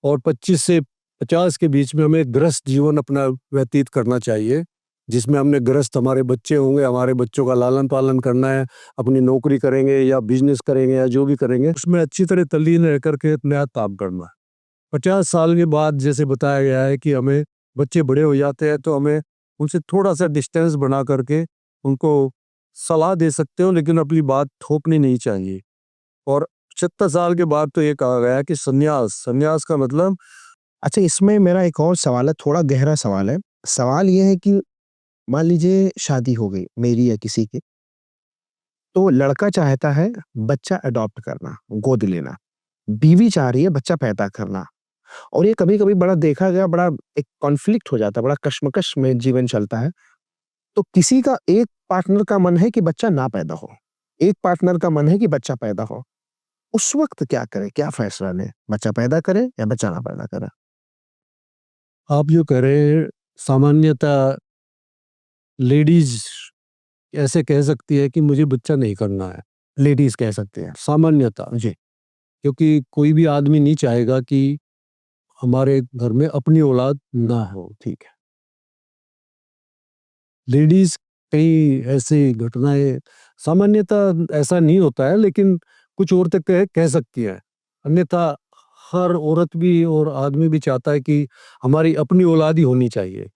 और 25 से 50 के बीच में हमें गृहस्थ जीवन अपना व्यतीत करना चाहिए, जिसमें हमने गृहस्थ, हमारे बच्चे होंगे, हमारे बच्चों का लालन पालन करना है, अपनी नौकरी करेंगे या बिजनेस करेंगे या जो भी करेंगे, उसमें अच्छी तरह तल्लीन रह करके नया काम करना है। 50 साल के बाद जैसे बताया गया है कि हमें बच्चे बड़े हो जाते हैं, तो हमें उनसे थोड़ा सा डिस्टेंस बना करके उनको सलाह दे सकते हो, लेकिन अपनी बात थोपनी नहीं चाहिए। और 75 साल के बाद तो ये कहा गया है कि संन्यास, संन्यास का मतलब, अच्छा, इसमें मेरा एक और सवाल है, थोड़ा गहरा सवाल है। सवाल ये है कि मान लीजिए शादी हो गई मेरी या किसी की, तो लड़का चाहता है बच्चा अडॉप्ट करना, गोद लेना। बीवी चाह रही है बच्चा पैदा करना। और ये कभी-कभी बड़ा देखा गया, बड़ा एक कॉन्फ्लिक्ट हो जाता है, बड़ा कश्मकश में जीवन चलता है। तो किसी का एक पार्टनर का मन है कि बच्चा ना पैदा हो, एक पार्टनर का मन है कि बच्चा पैदा हो। उस वक़्त क्या करें? क्या फैसला लें? बच्चा पैदा करें या बच्चा ना पैदा करें? आप जो कह रहे हैं, सामान्यतः लेडीज ऐसे कह सकती है कि मुझे बच्चा नहीं करना है, लेडीज़ कह सकते हैं। सामान्यतः। जी। क्योंकि कोई भी आदमी नहीं चाहेगा कि हमारे घर में अपनी औलाद ना हो। ठीक है। लेडीज कई ऐसी घटनाएं, सामान्यतः ऐसा नहीं होता है, लेकिन कुछ औरतें कह सकती हैं। अन्यथा हर औरत भी और आदमी भी चाहता है कि हमारी अपनी औलाद ही होनी चाहिए,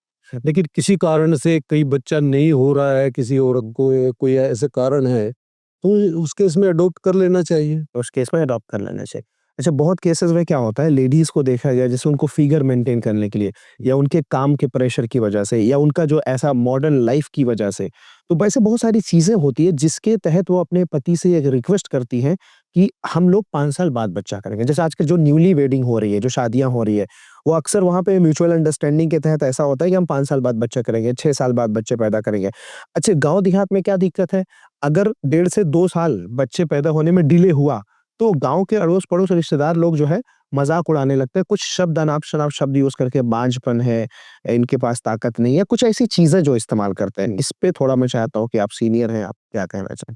लेकिन किसी कारण से कई बच्चा नहीं हो रहा है, किसी औरत को कोई ऐसे कारण है, तो उस केस में अडॉप्ट कर लेना चाहिए। उस केस में अडॉप्ट कर लेना चाहिए। अच्छा, बहुत केसेस में क्या होता है, लेडीज़ को देखा गया जैसे उनको फिगर मेंटेन करने के लिए या उनके काम के प्रेशर की वजह से या उनका जो ऐसा मॉडर्न लाइफ की वजह से, तो वैसे बहुत सारी चीज़ें होती है जिसके तहत वो अपने पति से एक रिक्वेस्ट करती हैं कि हम लोग 5 साल बाद बच्चा करेंगे। जैसे आजकल जो न्यूली वेडिंग हो रही है, जो शादियाँ हो रही है, वो अक्सर वहाँ पे म्यूचुअल अंडरस्टैंडिंग के तहत ऐसा होता है कि हम 5 साल बाद बच्चा करेंगे, 6 साल बाद बच्चे पैदा करेंगे। अच्छा, गाँव देहात में क्या दिक्कत है, अगर 1.5 से 2 साल बच्चे पैदा होने में डिले हुआ, तो गाँव के अड़ोस-पड़ोस रिश्तेदार लोग जो है मज़ाक उड़ाने लगते हैं। कुछ शब्द अनाप-शनाप शब्द यूज़ करके, बाँझपन है, इनके पास ताकत नहीं है, कुछ ऐसी चीज़ें जो इस्तेमाल करते हैं। इस पे थोड़ा मैं चाहता हूँ कि आप सीनियर हैं, आप क्या कहना चाहें?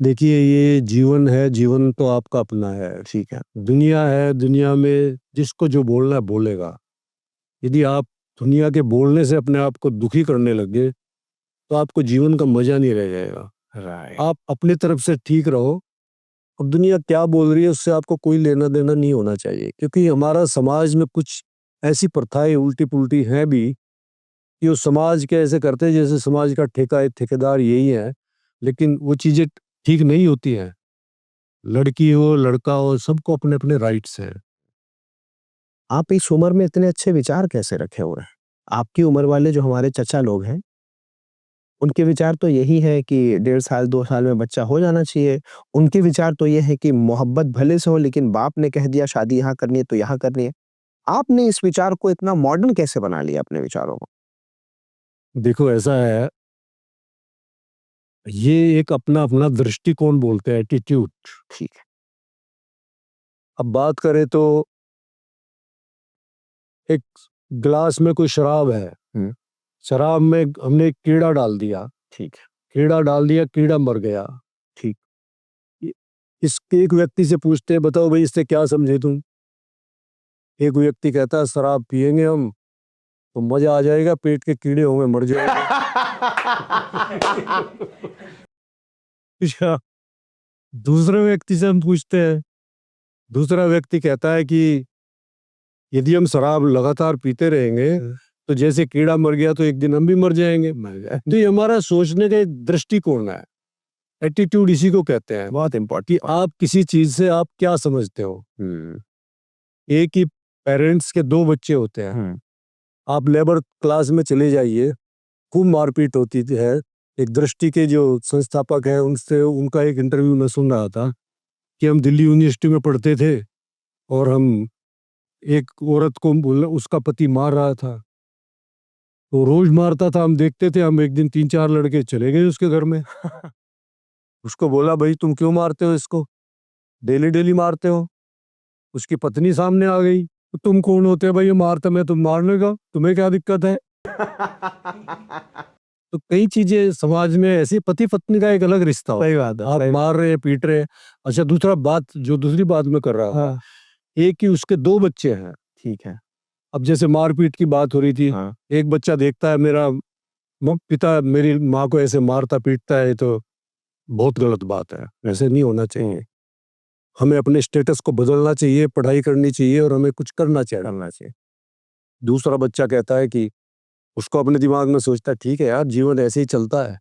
देखिए, ये जीवन है, जीवन तो आपका अपना है। ठीक है। दुनिया है, दुनिया में जिसको जो बोलना है बोलेगा। यदि आप दुनिया के बोलने से अपने आप को दुखी करने लगे, तो आपको जीवन का मजा नहीं रह जाएगा। राइट। आप अपनी तरफ से ठीक रहो, और दुनिया क्या बोल रही है उससे आपको कोई लेना देना नहीं होना चाहिए। क्योंकि हमारा समाज में कुछ ऐसी प्रथाएं उल्टी पुल्टी हैं भी, कि वो समाज के ऐसे करते हैं जैसे समाज का ठेकेदार यही है, लेकिन वो चीजें ठीक नहीं होती हैं। लड़की हो लड़का हो, सबको अपने अपने राइट्स हैं। आप इस उम्र में इतने अच्छे विचार कैसे रखे हुए हैं? आपकी उम्र वाले जो हमारे चचा लोग हैं, उनके विचार तो यही है कि 1.5 साल, 2 साल में बच्चा हो जाना चाहिए। उनके विचार तो ये है कि मोहब्बत भले से हो, लेकिन बाप ने कह दिया शादी यहाँ करनी है तो यहाँ करनी है। आपने इस विचार को इतना मॉडर्न कैसे बना लिया अपने विचारों को? देखो, ऐसा है, ये एक अपना अपना दृष्टिकोण बोलते हैं, एटीट्यूड। ठीक है। अब बात करें तो एक ग्लास में कोई शराब है, हुँ, शराब में हमने एक कीड़ा डाल दिया, ठीक है। कीड़ा मर गया। ठीक। इ- इस एक व्यक्ति से पूछते हैं, बताओ भाई इससे क्या समझे तुम? एक व्यक्ति कहता है शराब पिएंगे हम तो मजा आ जाएगा, पेट के कीड़े होंगे मर जाएंगे। अच्छा, दूसरे व्यक्ति से हम पूछते हैं, दूसरा व्यक्ति कहता है कि यदि हम शराब लगातार पीते रहेंगे, तो जैसे कीड़ा मर गया तो एक दिन हम भी मर जाएंगे। तो ये हमारा सोचने का एक दृष्टिकोण है, एटीट्यूड इसी को कहते हैं, बहुत कि इम्पोर्टेंट। आप किसी चीज से आप क्या समझते हो। हुँ, एक ही पेरेंट्स के 2 बच्चे होते हैं, हम्म, आप लेबर क्लास में चले जाइए, खूब मारपीट होती है। एक दृष्टि के जो संस्थापक हैं, उनसे उनका एक इंटरव्यू मैं सुन रहा था कि हम दिल्ली यूनिवर्सिटी में पढ़ते थे और हम एक औरत को बोला, उसका पति मार रहा था, तो रोज मारता था, हम देखते थे। हम एक दिन 3-4 लड़के चले गए उसके घर में, उसको बोला, भाई तुम क्यों मारते हो इसको, डेली डेली मारते हो। उसकी पत्नी सामने आ गई, तो तुम कौन होते हो भाई ये मारते, मैं तुम मारने का, तुम्हें क्या दिक्कत है। तो कई चीजें समाज में ऐसी, पति पत्नी का एक अलग रिश्ता होता सही है, बात है, आप सही। मार रहे हैं, पीट रहे हैं। अच्छा, दूसरी बात मैं कर रहा हूँ, हाँ, एक ही उसके 2 बच्चे हैं। ठीक है। अब जैसे मारपीट की बात हो रही थी, हाँ, एक बच्चा देखता है मेरा पिता मेरी माँ को ऐसे मारता पीटता है, तो बहुत गलत बात है, ऐसे नहीं होना चाहिए। हमें अपने स्टेटस को बदलना चाहिए, पढ़ाई करनी चाहिए और हमें कुछ करना चाहिए। करना चाहिए। दूसरा बच्चा कहता है कि उसको अपने दिमाग में सोचता है, ठीक है यार, जीवन ऐसे ही चलता है,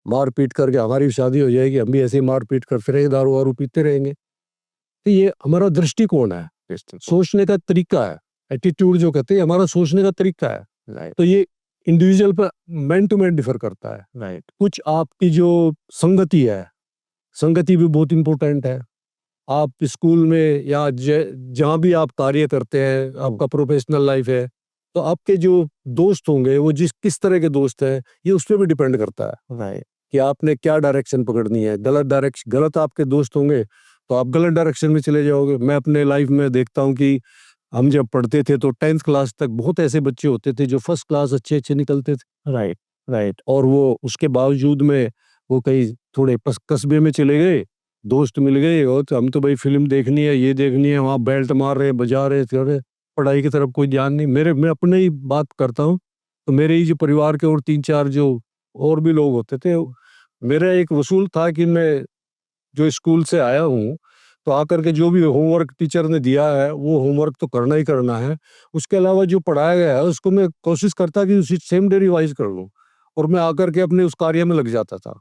मार पीट करके हमारी भी शादी हो जाएगी, हम भी ऐसे ही मार पीट करते रहेंगे, दारू वारू पीते रहेंगे। तो ये हमारा दृष्टिकोण है, सोचने का तरीका है, एटीट्यूड जो कहते हैं, हमारा सोचने का तरीका है। राइट, तो ये इंडिविजुअल पर मैन टू मैन डिफर करता है। राइट। कुछ आपकी जो संगति है, संगति भी बहुत इंपॉर्टेंट है। आप स्कूल में या जहाँ भी आप कार्य करते हैं, आपका प्रोफेशनल लाइफ है, तो आपके जो दोस्त होंगे वो जिस किस तरह के दोस्त हैं, ये उस पर भी डिपेंड करता है राइट, कि आपने क्या डायरेक्शन पकड़नी है। गलत आपके दोस्त होंगे तो आप गलत डायरेक्शन में चले जाओगे। मैं अपने लाइफ में देखता हूँ कि हम जब पढ़ते थे तो 10th क्लास तक बहुत ऐसे बच्चे होते थे जो फर्स्ट क्लास अच्छे अच्छे निकलते थे, राइट, राइट। और वो उसके बावजूद में वो कहीं थोड़े कस्बे में चले गए, दोस्त मिल गए, और तो हम तो भाई फिल्म देखनी है, ये देखनी है, वहाँ बेल्ट मार रहे हैं, बजा रहे कर रहे, पढ़ाई की तरफ कोई ध्यान नहीं। मैं अपने ही बात करता हूँ, तो मेरे ही जो परिवार के और 3-4 जो और भी लोग होते थे, मेरा एक वसूल था कि मैं जो स्कूल से आया हूँ, तो आकर के जो भी होमवर्क टीचर ने दिया है वो होमवर्क तो करना ही करना है। उसके अलावा जो पढ़ाया गया है उसको मैं कोशिश करता कि उसी सेम डे रिवाइज कर लूँ, और मैं आकर के अपने उस कार्य में लग जाता था।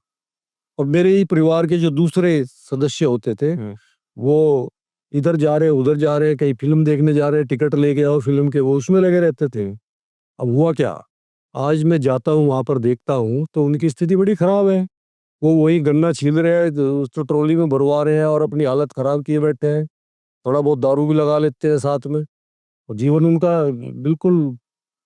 और मेरे ही परिवार के जो दूसरे सदस्य होते थे, हम्म, वो इधर जा रहे उधर जा रहे, कहीं फिल्म देखने जा रहे, टिकट लेके आओ फिल्म के, वो उसमें लगे रहते थे। अब हुआ क्या, आज मैं जाता हूँ वहां पर देखता हूँ तो उनकी स्थिति बड़ी खराब है। वो वही गन्ना छील रहे हैं, तो ट्रॉली में भरवा रहे हैं और अपनी हालत खराब किए बैठे हैं। थोड़ा बहुत दारू भी लगा लेते हैं साथ में, और जीवन उनका बिल्कुल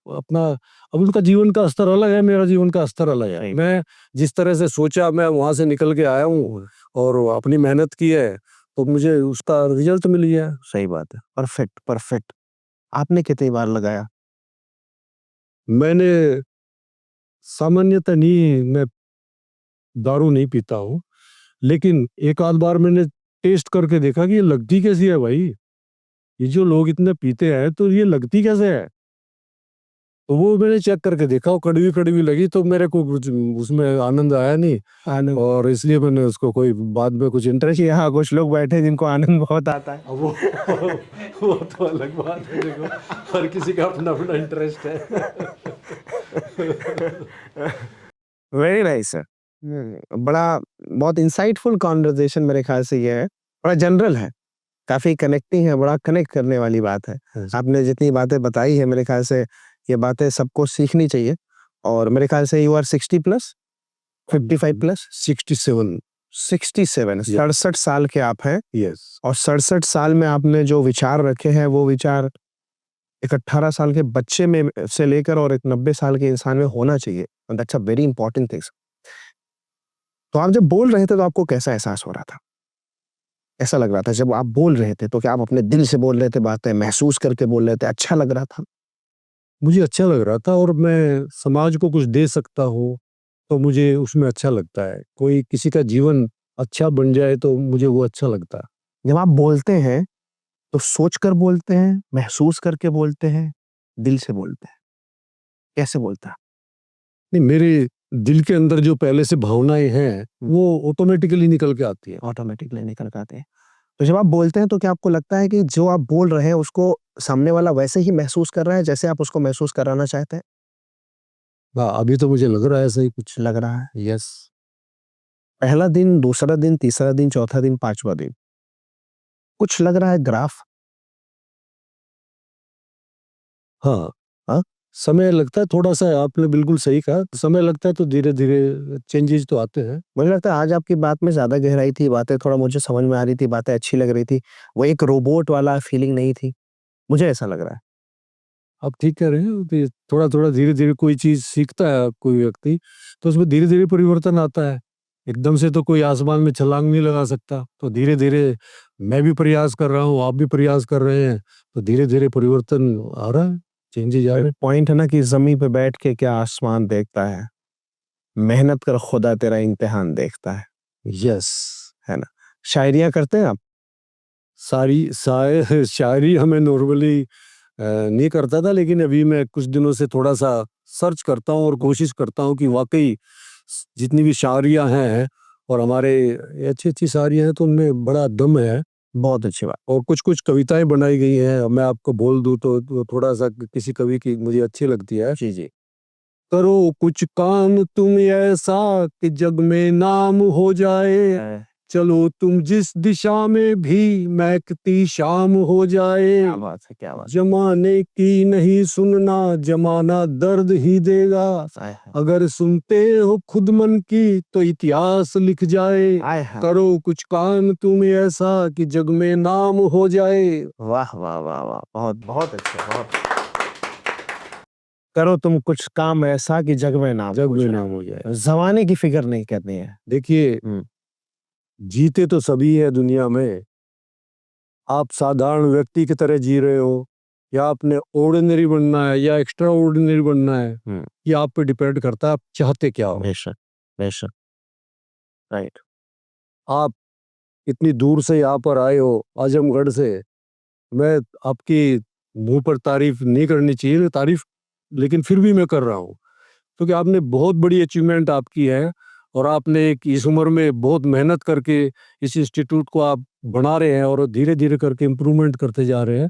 अपना, अब उनका जीवन का स्तर अलग है, मेरा जीवन का स्तर अलग है। सही, मैं जिस तरह से सोचा, मैं वहां से निकल के आया हूँ और अपनी मेहनत की है, तो मुझे उसका रिजल्ट मिल गया। सही बात है। Perfect, perfect. आपने कितनी बार लगाया? मैंने सामान्यतः नहीं, मैं दारू नहीं पीता हूँ, लेकिन एक आध बार मैंने टेस्ट करके देखा कि ये लगती कैसी है भाई, ये जो लोग इतने पीते हैं तो ये लगती कैसे है। तो वो मैंने चेक करके देखा, वो कड़वी कड़वी लगी, तो मेरे को कुछ उसमें आनंद आया नहीं, आनंद। और इसलिए मैंने उसको कोई बाद में कुछ इंटरेस्ट। देखिए, यहाँ कुछ लोग बैठे हैं जिनको आनंद बहुत आता है। अब वो तो अलग बात है, देखो हर किसी का अपना अपना इंटरेस्ट है। Very nice sir. बड़ा बहुत इंसाइटफुल कॉन्वर्जेशन मेरे ख्याल से ये है। बड़ा जनरल है, काफी कनेक्टिंग है, बड़ा कनेक्ट करने वाली बात है। आपने जितनी बातें बताई है, मेरे ख्याल से ये बातें सबको सीखनी चाहिए। और मेरे ख्याल से you are 60 plus, 55 plus, 67। 67, Yes. 67 साल के आप हैं। यस। और 67 साल में आपने जो विचार रखे हैं, वो विचार एक 18 साल के बच्चे में से लेकर और एक 90 साल के इंसान में होना चाहिए। That's a very important things. तो आप जब बोल रहे थे तो आपको कैसा एहसास हो रहा था? ऐसा लग रहा था जब आप बोल रहे थे तो क्या आप अपने दिल से बोल रहे थे, बातें महसूस करके बोल रहे थे, अच्छा लग रहा था? मुझे अच्छा लग रहा था, और मैं समाज को कुछ दे सकता हूँ तो मुझे उसमें अच्छा लगता है। कोई किसी का जीवन अच्छा बन जाए तो मुझे वो अच्छा लगता है। जब आप बोलते हैं तो सोच कर बोलते हैं, महसूस करके बोलते हैं, दिल से बोलते हैं? कैसे बोलते हैं? नहीं, मेरे दिल के अंदर जो पहले से भावनाएं हैं वो ऑटोमेटिकली निकल के आती है। ऑटोमेटिकली निकल के आते हैं। तो जब आप बोलते हैं तो क्या आपको लगता है कि जो आप बोल रहे हैं उसको सामने वाला वैसे ही महसूस कर रहा है जैसे आप उसको महसूस कराना चाहते हैं? हाँ, अभी तो मुझे लग रहा है ऐसा ही कुछ। लग रहा है। यस। पहला दिन, दूसरा दिन, तीसरा दिन, चौथा दिन, पांचवा दिन, कुछ लग रहा है ग्राफ? हाँ हाँ? समय लगता है थोड़ा सा, आपने बिल्कुल सही कहा, समय लगता है, तो धीरे धीरे चेंजेस तो आते हैं। मुझे लगता है आज आपकी बात में ज़्यादा गहराई थी, बातें थोड़ा मुझे समझ में आ रही थी, बातें अच्छी लग रही थी। वो एक रोबोट वाला फीलिंग नहीं थी, मुझे ऐसा लग रहा है। आप ठीक कह रहे हैं कि थोड़ा थोड़ा धीरे धीरे कोई चीज सीखता है कोई व्यक्ति, तो उसमें धीरे धीरे परिवर्तन आता है। एकदम से तो कोई आसमान में छलांग नहीं लगा सकता, तो धीरे धीरे मैं भी प्रयास कर रहा हूँ, आप भी प्रयास कर रहे हैं, तो धीरे धीरे परिवर्तन आ रहा है, चेंजेज आ रहे हैं। पॉइंट है ना कि ज़मीं पे बैठ के क्या आसमान देखता है, मेहनत कर खुदा तेरा इम्तिहान देखता है यस। ना? शायरियाँ करते हैं आप? शायरी हमें नॉर्मली नहीं करता था, लेकिन अभी मैं कुछ दिनों से थोड़ा सा सर्च करता हूँ और कोशिश करता हूँ कि वाकई जितनी भी शायरियाँ हैं और हमारे अच्छी अच्छी शायरियाँ हैं, तो उनमें बड़ा दम है। बहुत अच्छी बात। और कुछ कुछ कविताएं बनाई गई हैं, अब मैं आपको बोल दूं तो थोड़ा सा किसी कवि की मुझे अच्छी लगती है। जी, जी। करो कुछ काम तुम ऐसा कि जग में नाम हो जाए, चलो तुम जिस दिशा में भी महकती शाम हो जाए। क्या बात है, क्या बात जमाने की नहीं सुनना, जमाना दर्द ही देगा, है। अगर सुनते हो खुद मन की तो इतिहास लिख जाए। आय हाय। करो कुछ काम तुम ऐसा कि जग में नाम हो जाए। वाह, वाह, वाह, वाह! बहुत, बहुत अच्छे, बहुत। करो तुम कुछ काम ऐसा कि जग में नाम जग हो में जाए। नाम हो जाए। ज़माने की फ़िक्र नहीं करनी है। देखिए, हुँ। जीते तो सभी है दुनिया में, आप साधारण व्यक्ति की तरह जी रहे हो, या आपने ऑर्डिनरी बनना है या एक्स्ट्रा ऑर्डिनरी बनना है, हुँ। ये आप पे डिपेंड करता है आप चाहते क्या हो। बेशक, बेशक। राइट। आप इतनी दूर से यहाँ पर आए हो आजमगढ़ से, मैं आपकी मुंह पर तारीफ नहीं करनी चाहिए तारीफ, लेकिन फिर भी मैं कर रहा हूँ, क्योंकि आपने बहुत बड़ी अचीवमेंट आपकी है, और आपने एक इस उम्र में बहुत मेहनत करके इस इंस्टीट्यूट को आप बना रहे हैं और धीरे धीरे करके इम्प्रूवमेंट करते जा रहे हैं।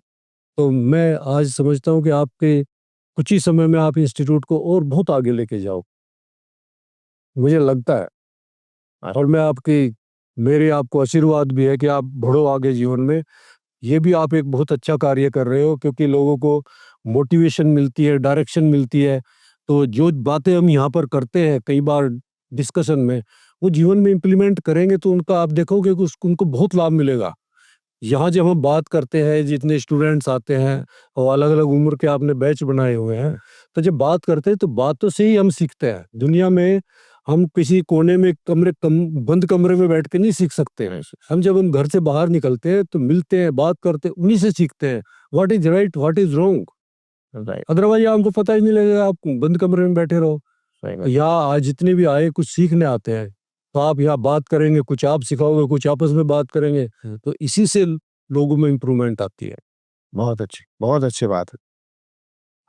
तो मैं आज समझता हूँ कि आपके कुछ ही समय में आप इंस्टीट्यूट को और बहुत आगे लेके जाओ, मुझे लगता है। और मैं आपकी मेरे आपको आशीर्वाद भी है कि आप बढ़ो आगे जीवन में। ये भी आप एक बहुत अच्छा कार्य कर रहे हो, क्योंकि लोगों को मोटिवेशन मिलती है, डायरेक्शन मिलती है। तो जो बातें हम यहाँ पर करते हैं कई बार डिस्कशन में, वो जीवन में इम्प्लीमेंट करेंगे तो उनका आप देखोगे कि उनको बहुत लाभ मिलेगा। यहाँ जब हम बात करते हैं, जितने स्टूडेंट्स आते हैं और अलग अलग उम्र के आपने बैच बनाए हुए हैं, तो जब बात करते हैं तो बातों से ही हम सीखते हैं। दुनिया में हम किसी कोने में बंद कमरे में बैठ के नहीं सीख सकते हैं। हम घर से बाहर निकलते हैं तो मिलते हैं, बात करते हैं, उन्हीं से सीखते हैं what is right, what is wrong. Right. Otherwise आपको पता ही नहीं लगेगा, आप बंद कमरे में बैठे रहो। सही बात। यहाँ आज जितने भी आए कुछ सीखने आते हैं, तो आप यहाँ बात करेंगे, कुछ आप सिखाओगे, कुछ आपस में बात करेंगे, तो इसी से लोगों में इम्प्रूवमेंट आती है। बहुत अच्छी बात है।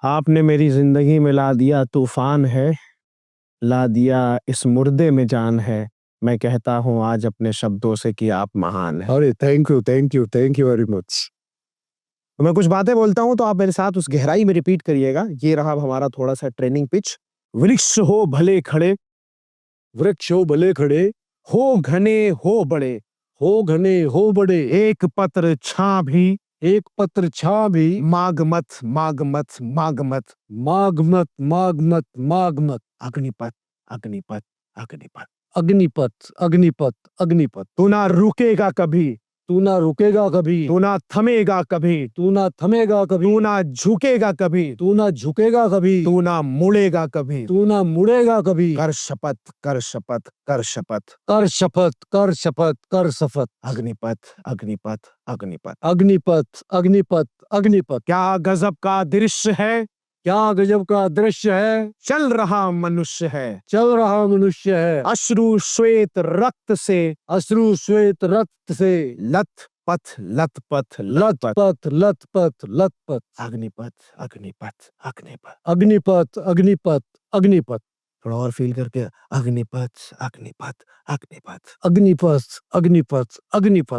आपने मेरी ज़िंदगी में ला दिया तूफ़ान है, ला दिया इस मुर्दे में जान है। मैं कहता हूँ आज अपने शब्दों से कि आप महान हैं। अरे thank you, thank you, thank you very much. तो मैं कुछ बातें बोलता हूँ तो आप मेरे साथ उस गहराई में रिपीट करिएगा। ये रहा अब हमारा थोड़ा-सा ट्रेनिंग पिच। वृक्ष हो भले खड़े, वृक्ष हो भले खड़े, हो घने हो बड़े, हो घने हो बड़े, एक पत्र छाँ भी, एक पत्र छाँ भी, माग मत, माग मत, माग मत, माग मत, माग मत, माग मत, अग्निपथ, अग्निपथ, अग्निपथ। अग्निपथ, अग्निपथ, अग्निपथ। तू ना रुकेगा कभी, तू ना रुकेगा कभी, तू ना थमेगा कभी, तू ना थमेगा कभी, तू ना झुकेगा कभी, तू ना झुकेगा कभी, तू ना मुड़ेगा कभी। तू ना मुड़ेगा कभी। कर शपथ, कर शपथ, कर शपथ। कर शपथ, कर शपथ, कर शपथ। अग्निपथ, अग्निपथ, अग्निपथ। अग्निपथ, अग्निपथ, अग्निपथ। क्या गजब का दृश्य है, क्या गजब का दृश्य है, चल रहा मनुष्य है। चल रहा मनुष्य है, अश्रु श्वेत रक्त से, अश्रु श्वेत रक्त से, लथ पथ, लथ पथ, लथ पथ। लथपथ, लथपथ, लथपथ। अग्निपथ, अग्निपथ, अग्निपथ। अग्निपथ, अग्निपथ, अग्निपथ। थोड़ा और फील करके, अग्निपथ, अग्निपथ, अग्निपथ। अग्निपथ, अग्निपथ, अग्निपथ।